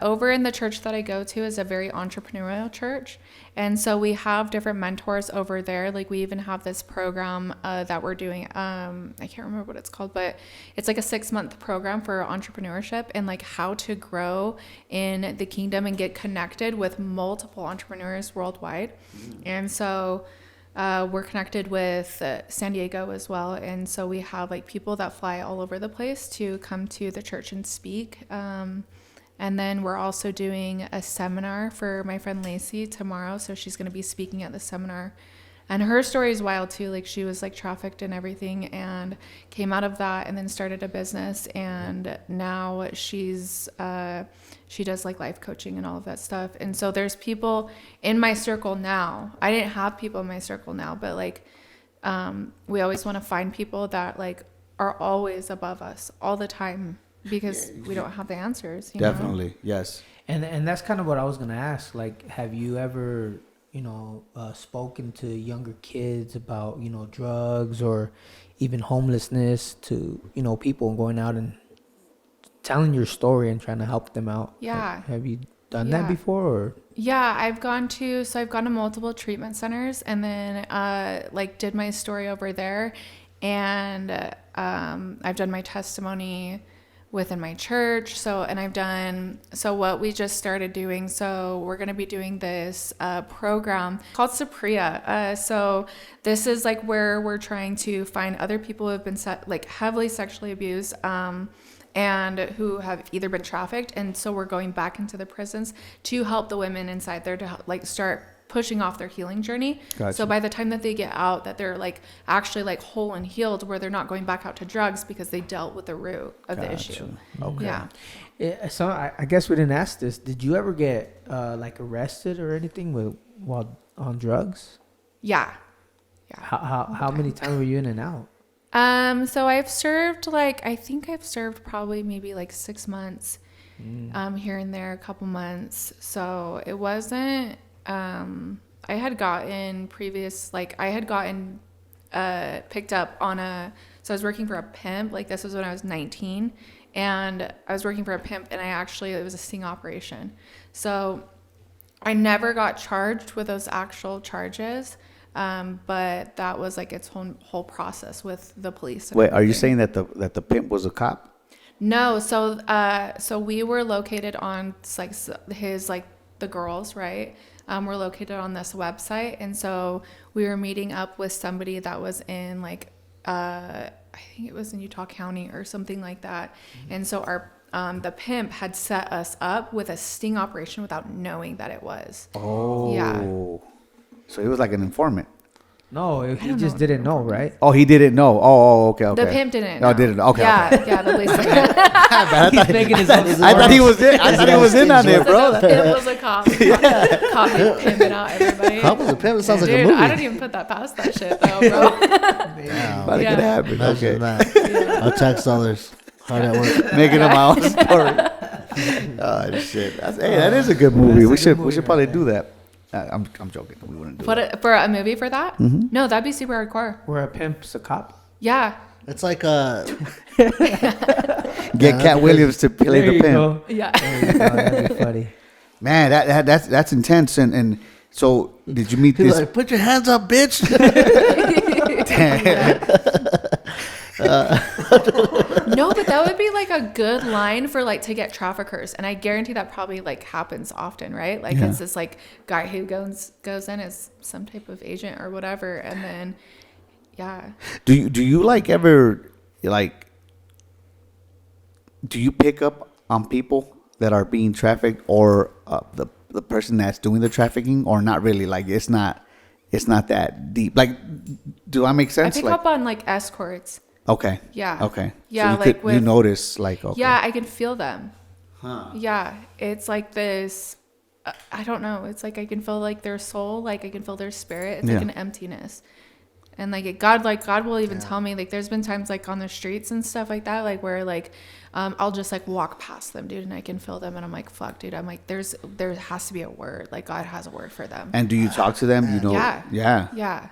over in the church that I go to is a very entrepreneurial church. And so we have different mentors over there. Like we even have this program that we're doing. I can't remember what it's called, but it's like a 6-month program for entrepreneurship and like how to grow in the kingdom and get connected with multiple entrepreneurs worldwide. And so we're connected with San Diego as well. And so we have like people that fly all over the place to come to the church and speak. And then we're also doing a seminar for my friend Lacey tomorrow. So she's going to be speaking at the seminar. And her story is wild too. Like she was like trafficked and everything and came out of that and then started a business. And now she's, she does like life coaching and all of that stuff. And so there's people in my circle now. I didn't have people in my circle now, but like, we always want to find people that like are always above us all the time because we don't have the answers. You Definitely, know? yes. And that's kind of what I was gonna ask. Like, have you ever, spoken to younger kids about, drugs or even homelessness to, people going out and telling your story and trying to help them out? Yeah. Have you done that before? Or? Yeah, I've gone to multiple treatment centers and then did my story over there. And I've done my testimony within my church. So what we just started doing, so we're going to be doing this program called Sapria. So this is like where we're trying to find other people who have been heavily sexually abused and who have either been trafficked. And so we're going back into the prisons to help the women inside there to like start pushing off their healing journey. Gotcha. So by the time that they get out, that they're like actually like whole and healed, where they're not going back out to drugs because they dealt with the root of the issue. Okay. Yeah. So I guess we didn't ask this. Did you ever get arrested or anything while on drugs? Yeah. How many times were you in and out? So I've served I think I've served probably maybe like 6 months, here and there, a couple months. So it wasn't, I had gotten picked up on so I was working for a pimp. Like this was when I was 19 and I was working for a pimp and it was a sting operation. So I never got charged with those actual charges. But that was like its whole process with the police. Wait, are you saying that the pimp was a cop? No. So we were located on the girls, right? We're located on this website. And so we were meeting up with somebody that was in I think it was in Utah County or something like that. Mm-hmm. And so the pimp had set us up with a sting operation without knowing that it was. Oh. Yeah. So he was like an informant. No, he just didn't know, right? Oh, he didn't know. Oh, okay. The pimp didn't. Oh, didn't. Okay. Yeah, the police. He's making his own. I thought he was in. I thought he was in on it, bro. The pimp was a cop. Cop pimping out everybody. Cop was a pimp. It sounds like a Dude, movie. I don't even put that past that shit though, bro. But it could happen. Imagine Okay. that. I'll tax dollars. Hard at work. Making up my own story. Oh shit! That is a good movie. We should probably do that. I'm joking. We wouldn't do it. For a movie for that? Mm-hmm. No, that'd be super hardcore. Where a pimp's a cop? Yeah. It's like Get Cat Williams to play the pimp. Go. Yeah. That'd be funny. Man, that's intense. And so, did you meet he's this? like, put your hands up, bitch. No, but that would be like a good line for to get traffickers, and I guarantee that probably happens often, right? It's this guy who goes in as some type of agent or whatever, and then Do you ever do you pick up on people that are being trafficked or the person that's doing the trafficking, or not really? It's not that deep. Do I make sense? I pick up on escorts. Okay. Yeah. Okay. Yeah, So you notice okay. Yeah, I can feel them. Huh. Yeah, it's like this. I don't know. It's I can feel their soul. I can feel their spirit. It's like an emptiness. And God will even tell me, like, there's been times like on the streets and stuff like that, like where like I'll just like walk past them, dude, and I can feel them, and I'm like, fuck, dude, I'm like, there has to be a word, like God has a word for them. And do you talk to them? You know, yeah.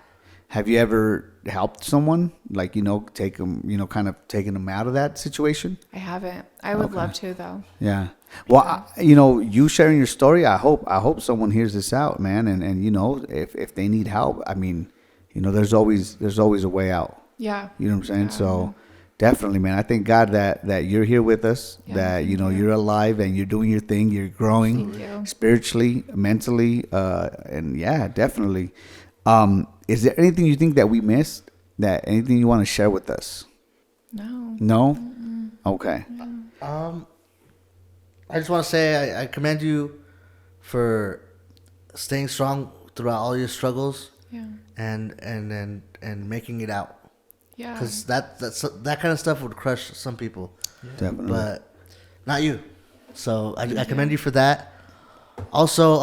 Have you ever helped someone, like, you know, take them, you know, kind of taking them out of that situation? I haven't. I would love to, though. Yeah. Well, you know, you sharing your story, I hope someone hears this out, man, and you know, if they need help, I mean, you know, there's always a way out. Yeah. You know what I'm saying? So definitely, man, I thank God that you're here with us, that, you know, you're alive and you're doing your thing, you're growing spiritually, mentally, and yeah, definitely. Is there anything you think that we missed? That anything you want to share with us? No. No? Mm-mm. Okay. I just want to say I commend you for staying strong throughout all your struggles. Yeah. And making it out. Yeah. Because that kind of stuff would crush some people. Yeah. Definitely. But not you. So I commend you for that. Also,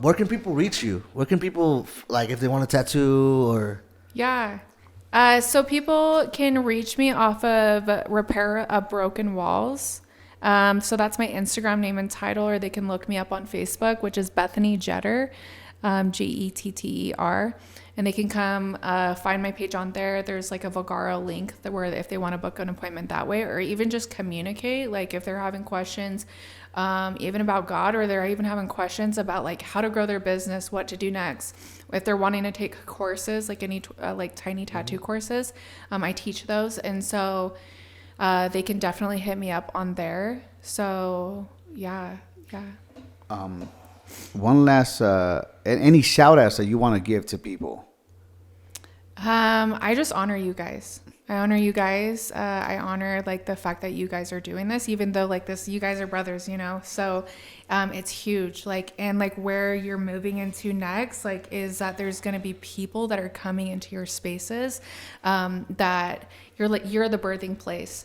where can people reach you? Where can people, like, if they want a tattoo or... Yeah. So people can reach me off of Repair of Broken Walls. So that's my Instagram name and title, or they can look me up on Facebook, which is Bethany Jetter, Getter. And they can come find my page on there. There's like a Vagara link where if they want to book an appointment that way, or even just communicate, like if they're having questions even about God, or they're even having questions about like how to grow their business, what to do next. If they're wanting to take courses, like any like tiny tattoo courses, I teach those. And so they can definitely hit me up on there. So yeah. One last, any shout outs that you want to give to people? I just honor you guys. I honor you guys. I honor like the fact that you guys are doing this, even though like this, you guys are brothers, you know? So, it's huge. Like, and like where you're moving into next, like, is that there's going to be people that are coming into your spaces, that you're the birthing place.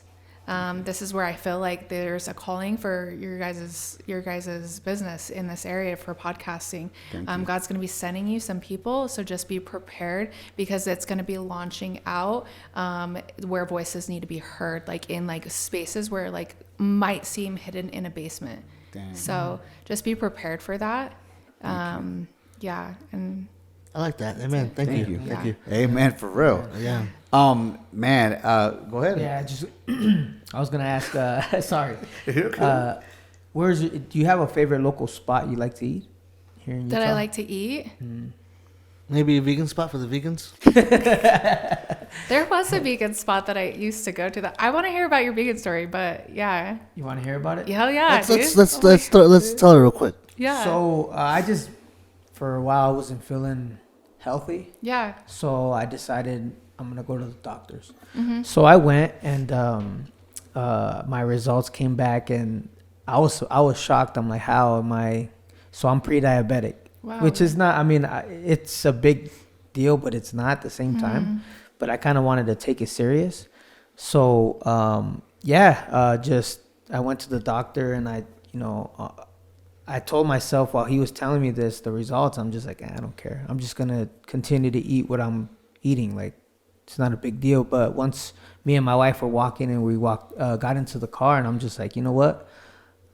This is where I feel like there's a calling for your guys's business in this area for podcasting. God's going to be sending you some people, so just be prepared, because it's going to be launching out where voices need to be heard, like in like spaces where like might seem hidden in a basement. Dang. So just be prepared for that. Yeah, and I like that. Amen. Thank you. Thank you. Amen, for real. Yeah. Man, go ahead. Yeah, just I was gonna ask. Sorry. Okay. Do you have a favorite local spot you like to eat here in Utah? that I like to eat. Maybe a vegan spot for the vegans. There was a vegan spot that I used to go to. I want to hear about your vegan story, but yeah. You want to hear about it? Hell yeah, Let's tell her real quick. Yeah. So I just, for a while, I wasn't feeling healthy. Yeah. So I decided I'm gonna go to the doctors. Mm-hmm. So I went, and my results came back, and I was shocked. I'm like, how am I? So I'm pre-diabetic, which is not. I mean, it's a big deal, but it's not at the same time. But I kind of wanted to take it serious. So just I went to the doctor, and I told myself while he was telling me the results, I'm just like, I don't care. I'm just gonna continue to eat what I'm eating. Like, it's not a big deal. But once me and my wife were walking, and we got into the car, and I'm just like, you know what?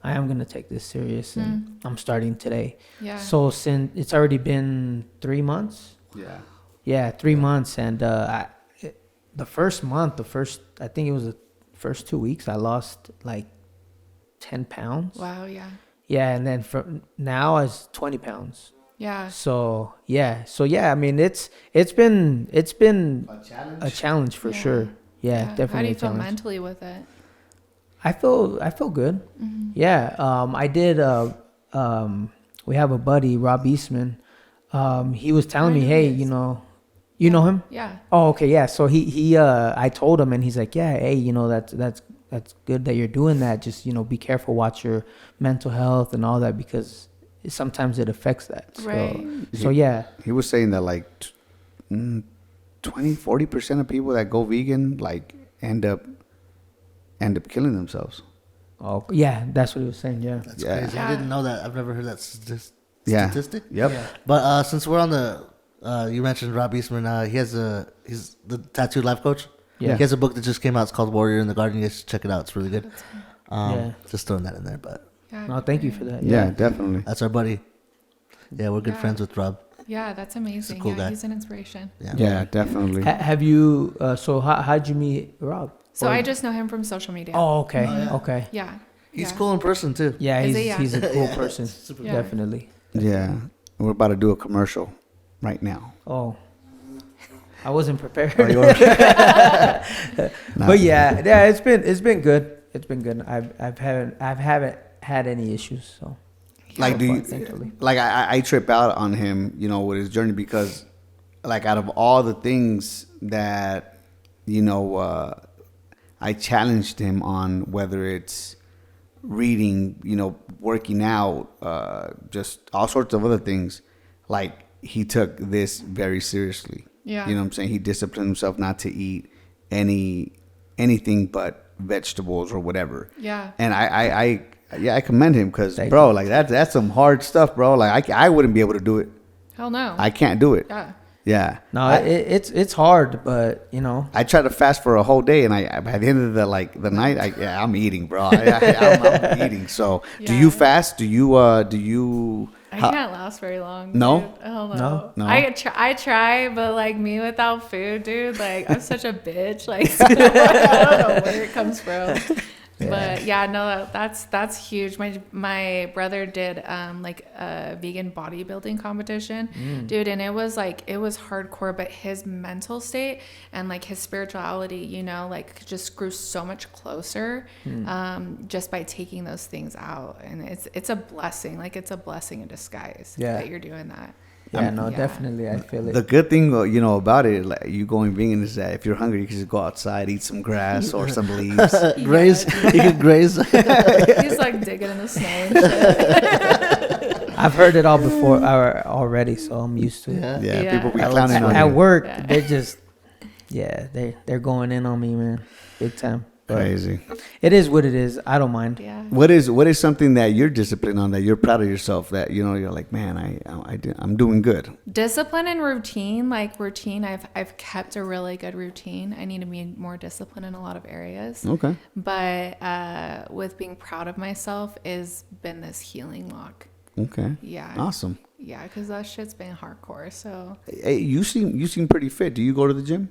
I am going to take this serious, and I'm starting today. Yeah. So since it's already been 3 months. Yeah. Yeah, 3 months. And I think it was the first 2 weeks, I lost like 10 pounds. Wow, yeah. Yeah, and then from now it's 20 pounds. Yeah. So I mean, it's been a challenge for sure. Yeah, definitely. How do you feel mentally with it? I feel good. Mm-hmm. Yeah. I did. We have a buddy, Rob Eastman. He was telling me, hey, you know him? Yeah. Oh, okay. Yeah. So he I told him, and he's like, yeah, hey, that's good that you're doing that. Just, be careful, watch your mental health and all that, because sometimes it affects that. Right. So yeah. He was saying that like 20-40% of people that go vegan like end up killing themselves. Oh yeah, that's what he was saying. Yeah, that's crazy. I didn't know that. I've never heard that statistic. Yeah. Yep. Yeah. But since we're on the You mentioned Rob Eastman. He's the tattooed life coach. Yeah. He has a book that just came out. It's called Warrior in the Garden. You guys should check it out. It's really good. Yeah. Just throwing that in there, but Yeah, No, thank you for that. Yeah, definitely. that's our buddy. Yeah, we're good Yeah. friends with Rob. Yeah, that's amazing. cool Yeah, guy. he's an inspiration. Yeah, definitely. Have you? So how'd you meet Rob? So Or- I just know him from social media. Oh, okay. yeah. Okay. Yeah. He's yeah. cool in person too. Yeah, Is he's he? Yeah. he's a cool person. Yeah. Definitely. Yeah, we're about to do a commercial right now. Oh. I wasn't prepared. Oh, you are- Nah. But yeah, it's been good. It's been good. I haven't had any issues. So like, do you, thankfully. like I trip out on him, with his journey because, like, out of all the things that, I challenged him on, whether it's reading, working out, just all sorts of other things, like, he took this very seriously. Yeah. You know what I'm saying? He disciplined himself not to eat anything but vegetables or whatever. Yeah. And I commend him because, Thank bro, like that's some hard stuff, bro. Like I wouldn't be able to do it. Hell no. I can't do it. yeah. Yeah. No, it's hard, but I try to fast for a whole day, and I by the end of the night, I'm eating, bro. I'm eating. So, do you Yeah. fast? Do you? I can't last very long. No? Dude. Hell no. No? No? I try, but like me without food, dude. Like I'm such a bitch. Like I don't know where it comes from. But yeah, no, that's huge. My brother did like a vegan bodybuilding competition, dude, and it was hardcore. But his mental state and like his spirituality, like just grew so much closer, just by taking those things out. And it's a blessing. Like it's a blessing in disguise that you're doing that. yeah, no, Yeah. definitely, I feel it. The good thing, about it, like you going vegan, is that if you're hungry, you can just go outside, eat some grass or some leaves. Graze. You can graze. He's like digging in the snow and shit. I've heard it all before already, so I'm used to it. Yeah. Yeah, Yeah. people be At- clowning on At you. work, Yeah. they just they're going in on me, man, big time. But Crazy. it is what it is. I don't mind. Yeah. What is something that you're disciplined on, that you're proud of yourself, that you're like, man, I'm doing good. Discipline and routine, I've kept a really good routine. I need to be more disciplined in a lot of areas. Okay. But with being proud of myself is been this healing walk. Okay. Yeah. Awesome. Yeah, because that shit's been hardcore. So Hey, you seem pretty fit. Do you go to the gym?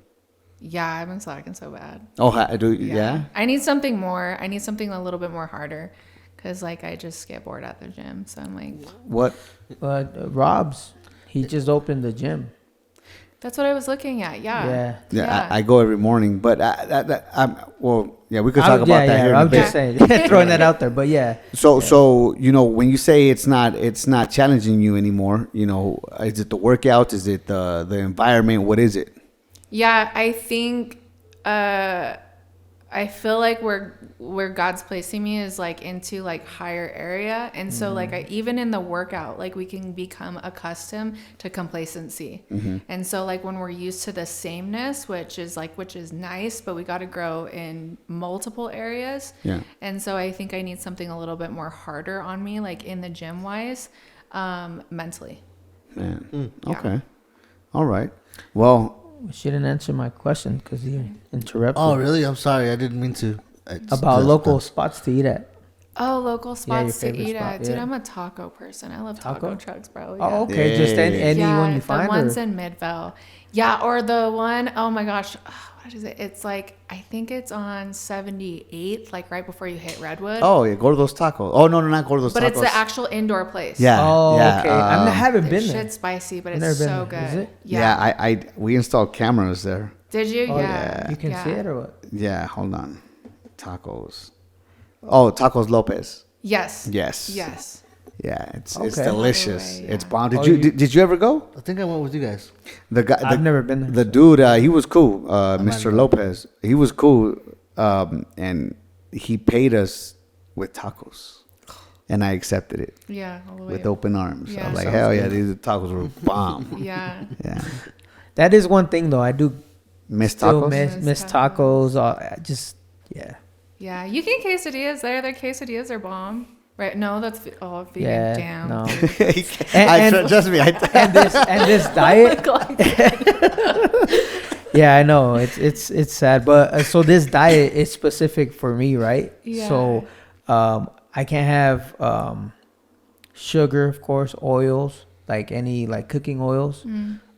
yeah, I've been slacking so bad. Oh, I do. Yeah. I need something more. I need something a little bit more harder. Because I just get bored at the gym. So I'm like, What? Rob's, he just opened the gym. that's what I was looking at. Yeah. Yeah, I go every morning, but we could talk about that here in a I'm bit. just saying, throwing that out there, but yeah. So when you say it's not challenging you anymore, is it the workout? Is it the environment? What is it? Yeah, I think I feel like where God's placing me is like into like higher area, and so like even in the workout, like we can become accustomed to complacency, and so like when we're used to the sameness, which is nice, but we got to grow in multiple areas. Yeah. And so I think I need something a little bit more harder on me, like in the gym wise, mentally. Man. Yeah. Okay. All right. Well, She didn't answer my question because you interrupted. Oh, really? I'm sorry. I didn't mean to. About local spots to eat at. Oh, local your spots to favorite eat spot, at. Dude, yeah. I'm a taco person. I love taco Taco? trucks, bro. Oh, Yeah. okay. Just anyone Yeah, you find. the ones or? in Midvale. Yeah, or the one, oh my gosh, what is it? It's like, I think it's on 78th, like right before you hit Redwood. yeah, Gordo's Tacos. Oh, no, not Gordo's but Tacos. it's the actual indoor place. Yeah. Oh, yeah, okay. I haven't The been there. shit's spicy, but I've it's never so been there. good. Is it? Yeah, we installed cameras there. Did you? Oh, Yeah. You can see it or what? Yeah, hold on. Tacos. Oh, Tacos Lopez. Yes. Yes. Yes. Yeah, it's Okay. delicious. Yeah. It's bomb. Oh, Did you ever go? I think I went with you guys. The guy, I've never been there. The dude, he was cool. Mr. Lopez, he was cool, and he paid us with tacos, and I accepted it Yeah. All the way with up. open arms. I Yeah. was like, Sounds hell yeah, good. these tacos were bomb. Yeah. Yeah, That is one thing though. I do miss still tacos. miss tacos. Yeah. Yeah. You get quesadillas there. Their quesadillas are bomb. Right? No, that's vegan. Yeah, Damn. no. Trust me. and this diet. Yeah, I know it's sad, but so this diet is specific for me, right? Yeah. So, I can't have sugar, of course, oils, like any like cooking oils.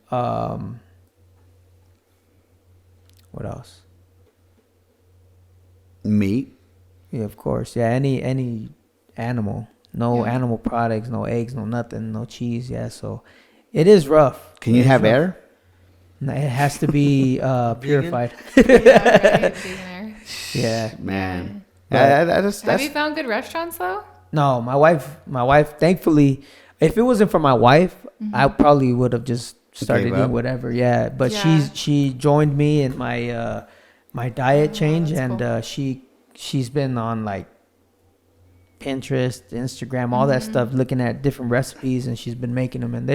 What else? Meat. Yeah, of course. Yeah, any animal. No animal products, no eggs, no nothing, no cheese. Yeah, so it is rough. Can you have air? No, it has to be purified. Yeah, right? Vegan air. Yeah. Man. But- Have you found good restaurants though? No, my wife, thankfully, if it wasn't for my wife, I probably would have just started Gave eating up. whatever. Yeah, but Yeah. she joined me in my my diet change, that's and cool. she's been on like Pinterest, Instagram, all that stuff, looking at different recipes, and she's been making them, and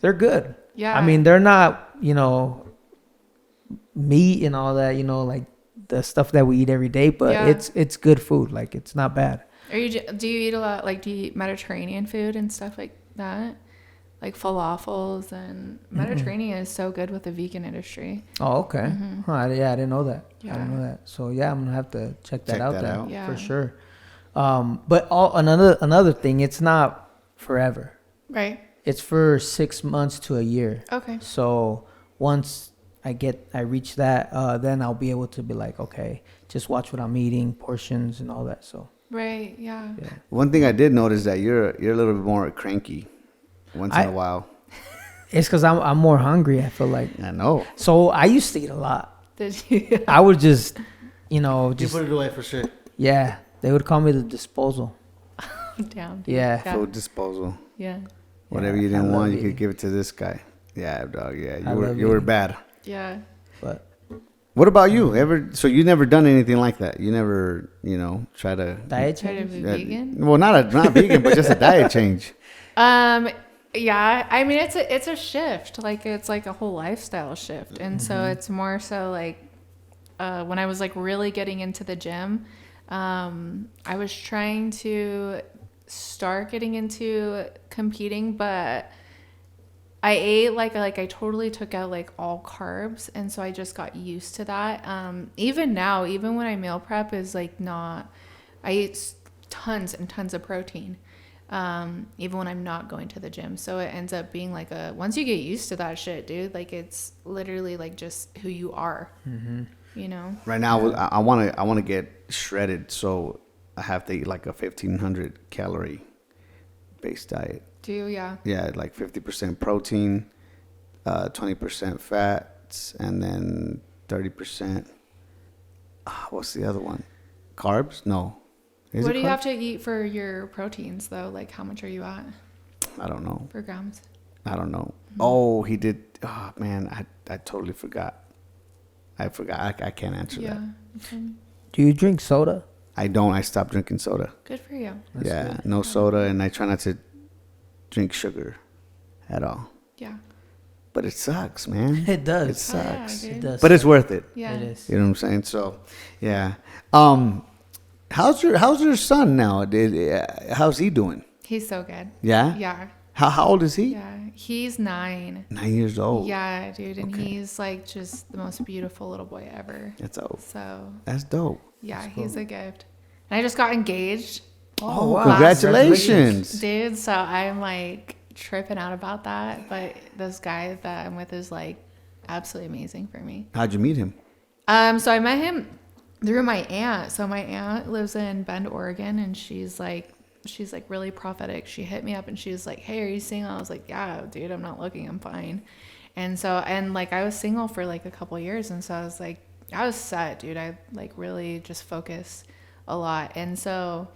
they're good. Yeah. I mean, they're not, meat and all that, like the stuff that we eat every day, but Yeah. it's good food. Like, it's not bad. Do you eat a lot? Like, do you eat Mediterranean food and stuff like that? Like falafels and Mediterranean is so good with the vegan industry. Oh, okay. Huh, yeah, I didn't know that. I didn't Yeah. know that. So yeah, I'm gonna have to check that Check out that then out. Yeah. for sure. But another thing, it's not forever. Right. It's for 6 months to a year. Okay. So once I reach that, then I'll be able to be like, okay, just watch what I'm eating, portions and all that. So Right. Yeah. yeah. One thing I did notice that you're a little bit more cranky once in a while. It's because I'm more hungry, I feel like. I know. So I used to eat a lot. Did you? I would just, You just put it away for sure. yeah. They would call me the disposal. Down. Yeah. Yeah. Food disposal. Yeah. Whatever Yeah, you I didn't love want, you eating. could give it to this guy. Yeah, dog. Yeah, I love you were eating. bad. Yeah. But What about you? So you never done anything like that? You never, try to diet Try to change? be vegan. Well, not vegan, but just a diet change. Yeah, I mean it's a shift. Like it's like a whole lifestyle shift. And so it's more so like when I was like really getting into the gym, I was trying to start getting into competing, but I ate like I totally took out like all carbs, and so I just got used to that. Even now, even when I meal prep is like not, I eat tons and tons of protein. Even when I'm not going to the gym. So it ends up being like once you get used to that shit, dude, like it's literally like just who you are, Right now, I want to get shredded, so I have to eat like a 1,500 calorie based diet. Do you? Yeah. Yeah, like 50% protein, 20% fats, and then 30%. What's the other one? Carbs? No. Is What it do you have carbs? to eat for your proteins though? Like how much are you at I don't know. per grams? I don't know. Oh, he did. Oh man, I totally forgot. I forgot. I can't answer Yeah. that. Okay. Do you drink soda? I don't. I stopped drinking soda. Good for you. Yeah, no soda, and I try not to drink sugar at all. Yeah. But it sucks, man. It does. It sucks. dude. It does. But it's worth it. Yeah. It is. You know what I'm saying? So, yeah. How's your son now? How's he doing? He's so good. Yeah. Yeah. How old is he? Yeah. He's 9. 9 years old. Yeah, dude. And Okay. he's like just the most beautiful little boy ever. That's dope. So That's dope. yeah, he's a gift. And I just got engaged, Oh, wow. Congratulations. dude. So I'm like tripping out about that. But this guy that I'm with is like absolutely amazing for me. How'd you meet him? So I met him through my aunt. So my aunt lives in Bend, Oregon, and she's like really prophetic. She hit me up and she was like, "Hey, are you single?" I was like, "Yeah, dude, I'm not looking. I'm fine." And like I was single for like a couple years, and so I was like, I was set, dude. I like really just focused a lot. And so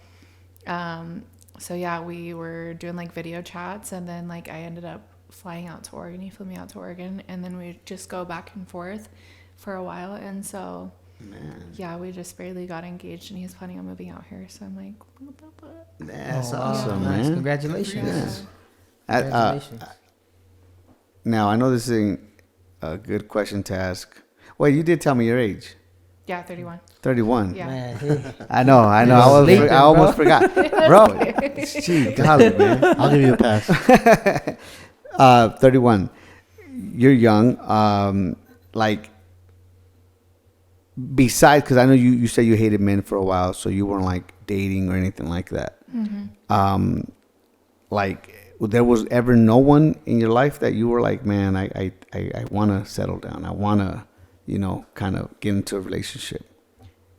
yeah, we were doing like video chats, and then like I ended up flying out to Oregon. He flew me out to Oregon, and then we just go back and forth for a while. And so yeah, we just barely got engaged, and he's planning on moving out here. So I'm like, what the fuck? That's Oh, wow. awesome, Nice. man. Congratulations. Yeah. Congratulations. Now I know this isn't a good question to ask. Well, you did tell me your age. Yeah, 31. 31. Yeah. Man, hey. I know. I Sleeping, almost bro. forgot, bro. Gee, golly, man. I'll give you a pass. 31. You're young. Like, besides, because I know you said you hated men for a while, so you weren't like dating or anything like that. Like, there was ever no one in your life that you were like, man, I want to settle down. I want to, kind of get into a relationship.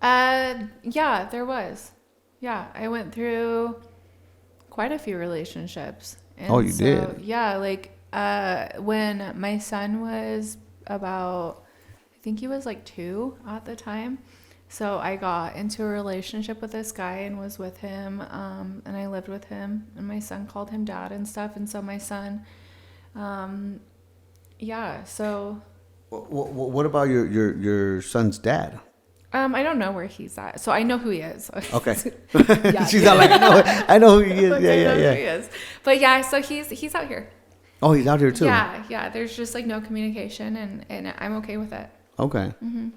Yeah, there was. Yeah, I went through quite a few relationships. And Oh, you did? Yeah, like when my son was about, I think he was like 2 at the time. So I got into a relationship with this guy and was with him, and I lived with him, and my son called him dad and stuff. And so my son, yeah, so. What about your son's dad? I don't know where he's at. So I know who he is. Okay. Yeah. She's not like, I know who he is. I know Yeah. who he is. But yeah, so he's out here. Oh, he's out here too. Yeah. There's just like no communication, and I'm okay with it. Okay.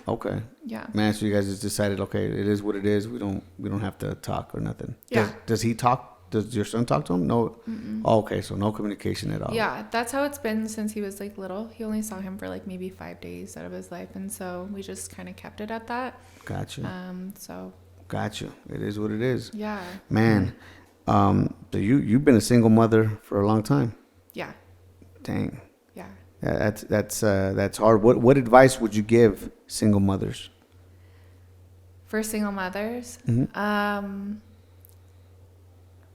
Okay. Yeah. Man, so you guys just decided, okay, it is what it is. We don't have to talk or nothing. Yeah. Does he talk? Does your son talk to him? No. Oh, okay, so no communication at all. Yeah, that's how it's been since he was like little. He only saw him for like maybe 5 days out of his life, and so we just kind of kept it at that. Gotcha. So. Gotcha. It is what it is. Yeah. Man, so you've been a single mother for a long time. Yeah. Dang. Yeah. That's hard. What advice would you give single mothers? For single mothers,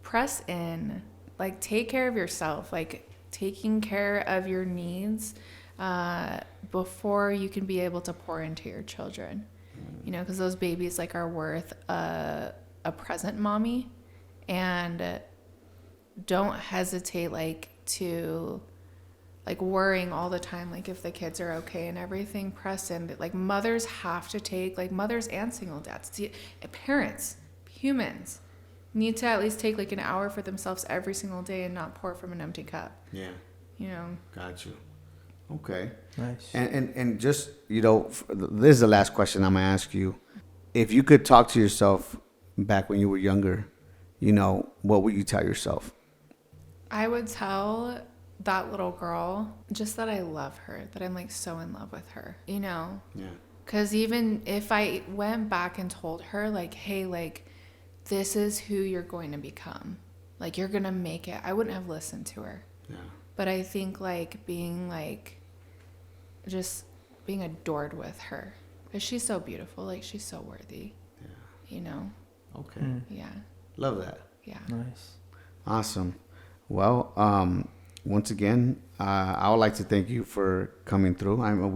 press in, like take care of yourself, like taking care of your needs before you can be able to pour into your children, because those babies like are worth a present mommy, and don't hesitate like to like worrying all the time, like if the kids are okay and everything. Press in. Like mothers have to take, like mothers and single dads, parents, humans need to at least take like an hour for themselves every single day and not pour from an empty cup. Yeah. Got you. Okay. Nice. And just, this is the last question I'm going to ask you. If you could talk to yourself back when you were younger, what would you tell yourself? I would tell that little girl just that I love her, that I'm like so in love with her, Yeah. Because even if I went back and told her like, hey, like, this is who you're going to become, like you're gonna make it, I wouldn't have listened to her. Yeah. But I think like being adored with her, because she's so beautiful, like she's so worthy. Yeah. Okay. Yeah. Love that. Yeah. Nice. Awesome. Well, once again, I would like to thank you for coming through. I mean,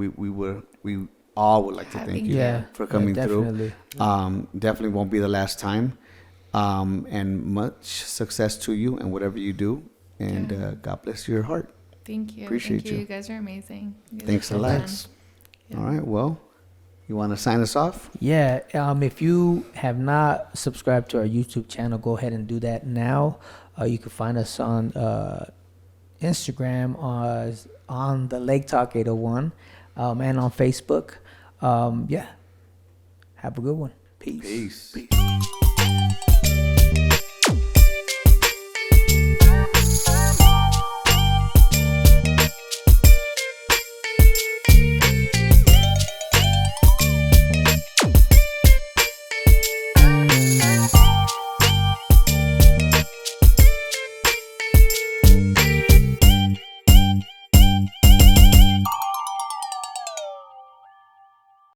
we all would like to thank you for coming through. Definitely won't be the last time. And much success to you and whatever you do. And God bless your heart. Thank you. Appreciate Thank you. you. You guys are amazing. Thanks a lot. All right. Well, you want to sign us off? Yeah. If you have not subscribed to our YouTube channel, go ahead and do that now. You can find us on Instagram on the Lake Talk 801 and on Facebook. Yeah. Have a good one. Peace. Peace.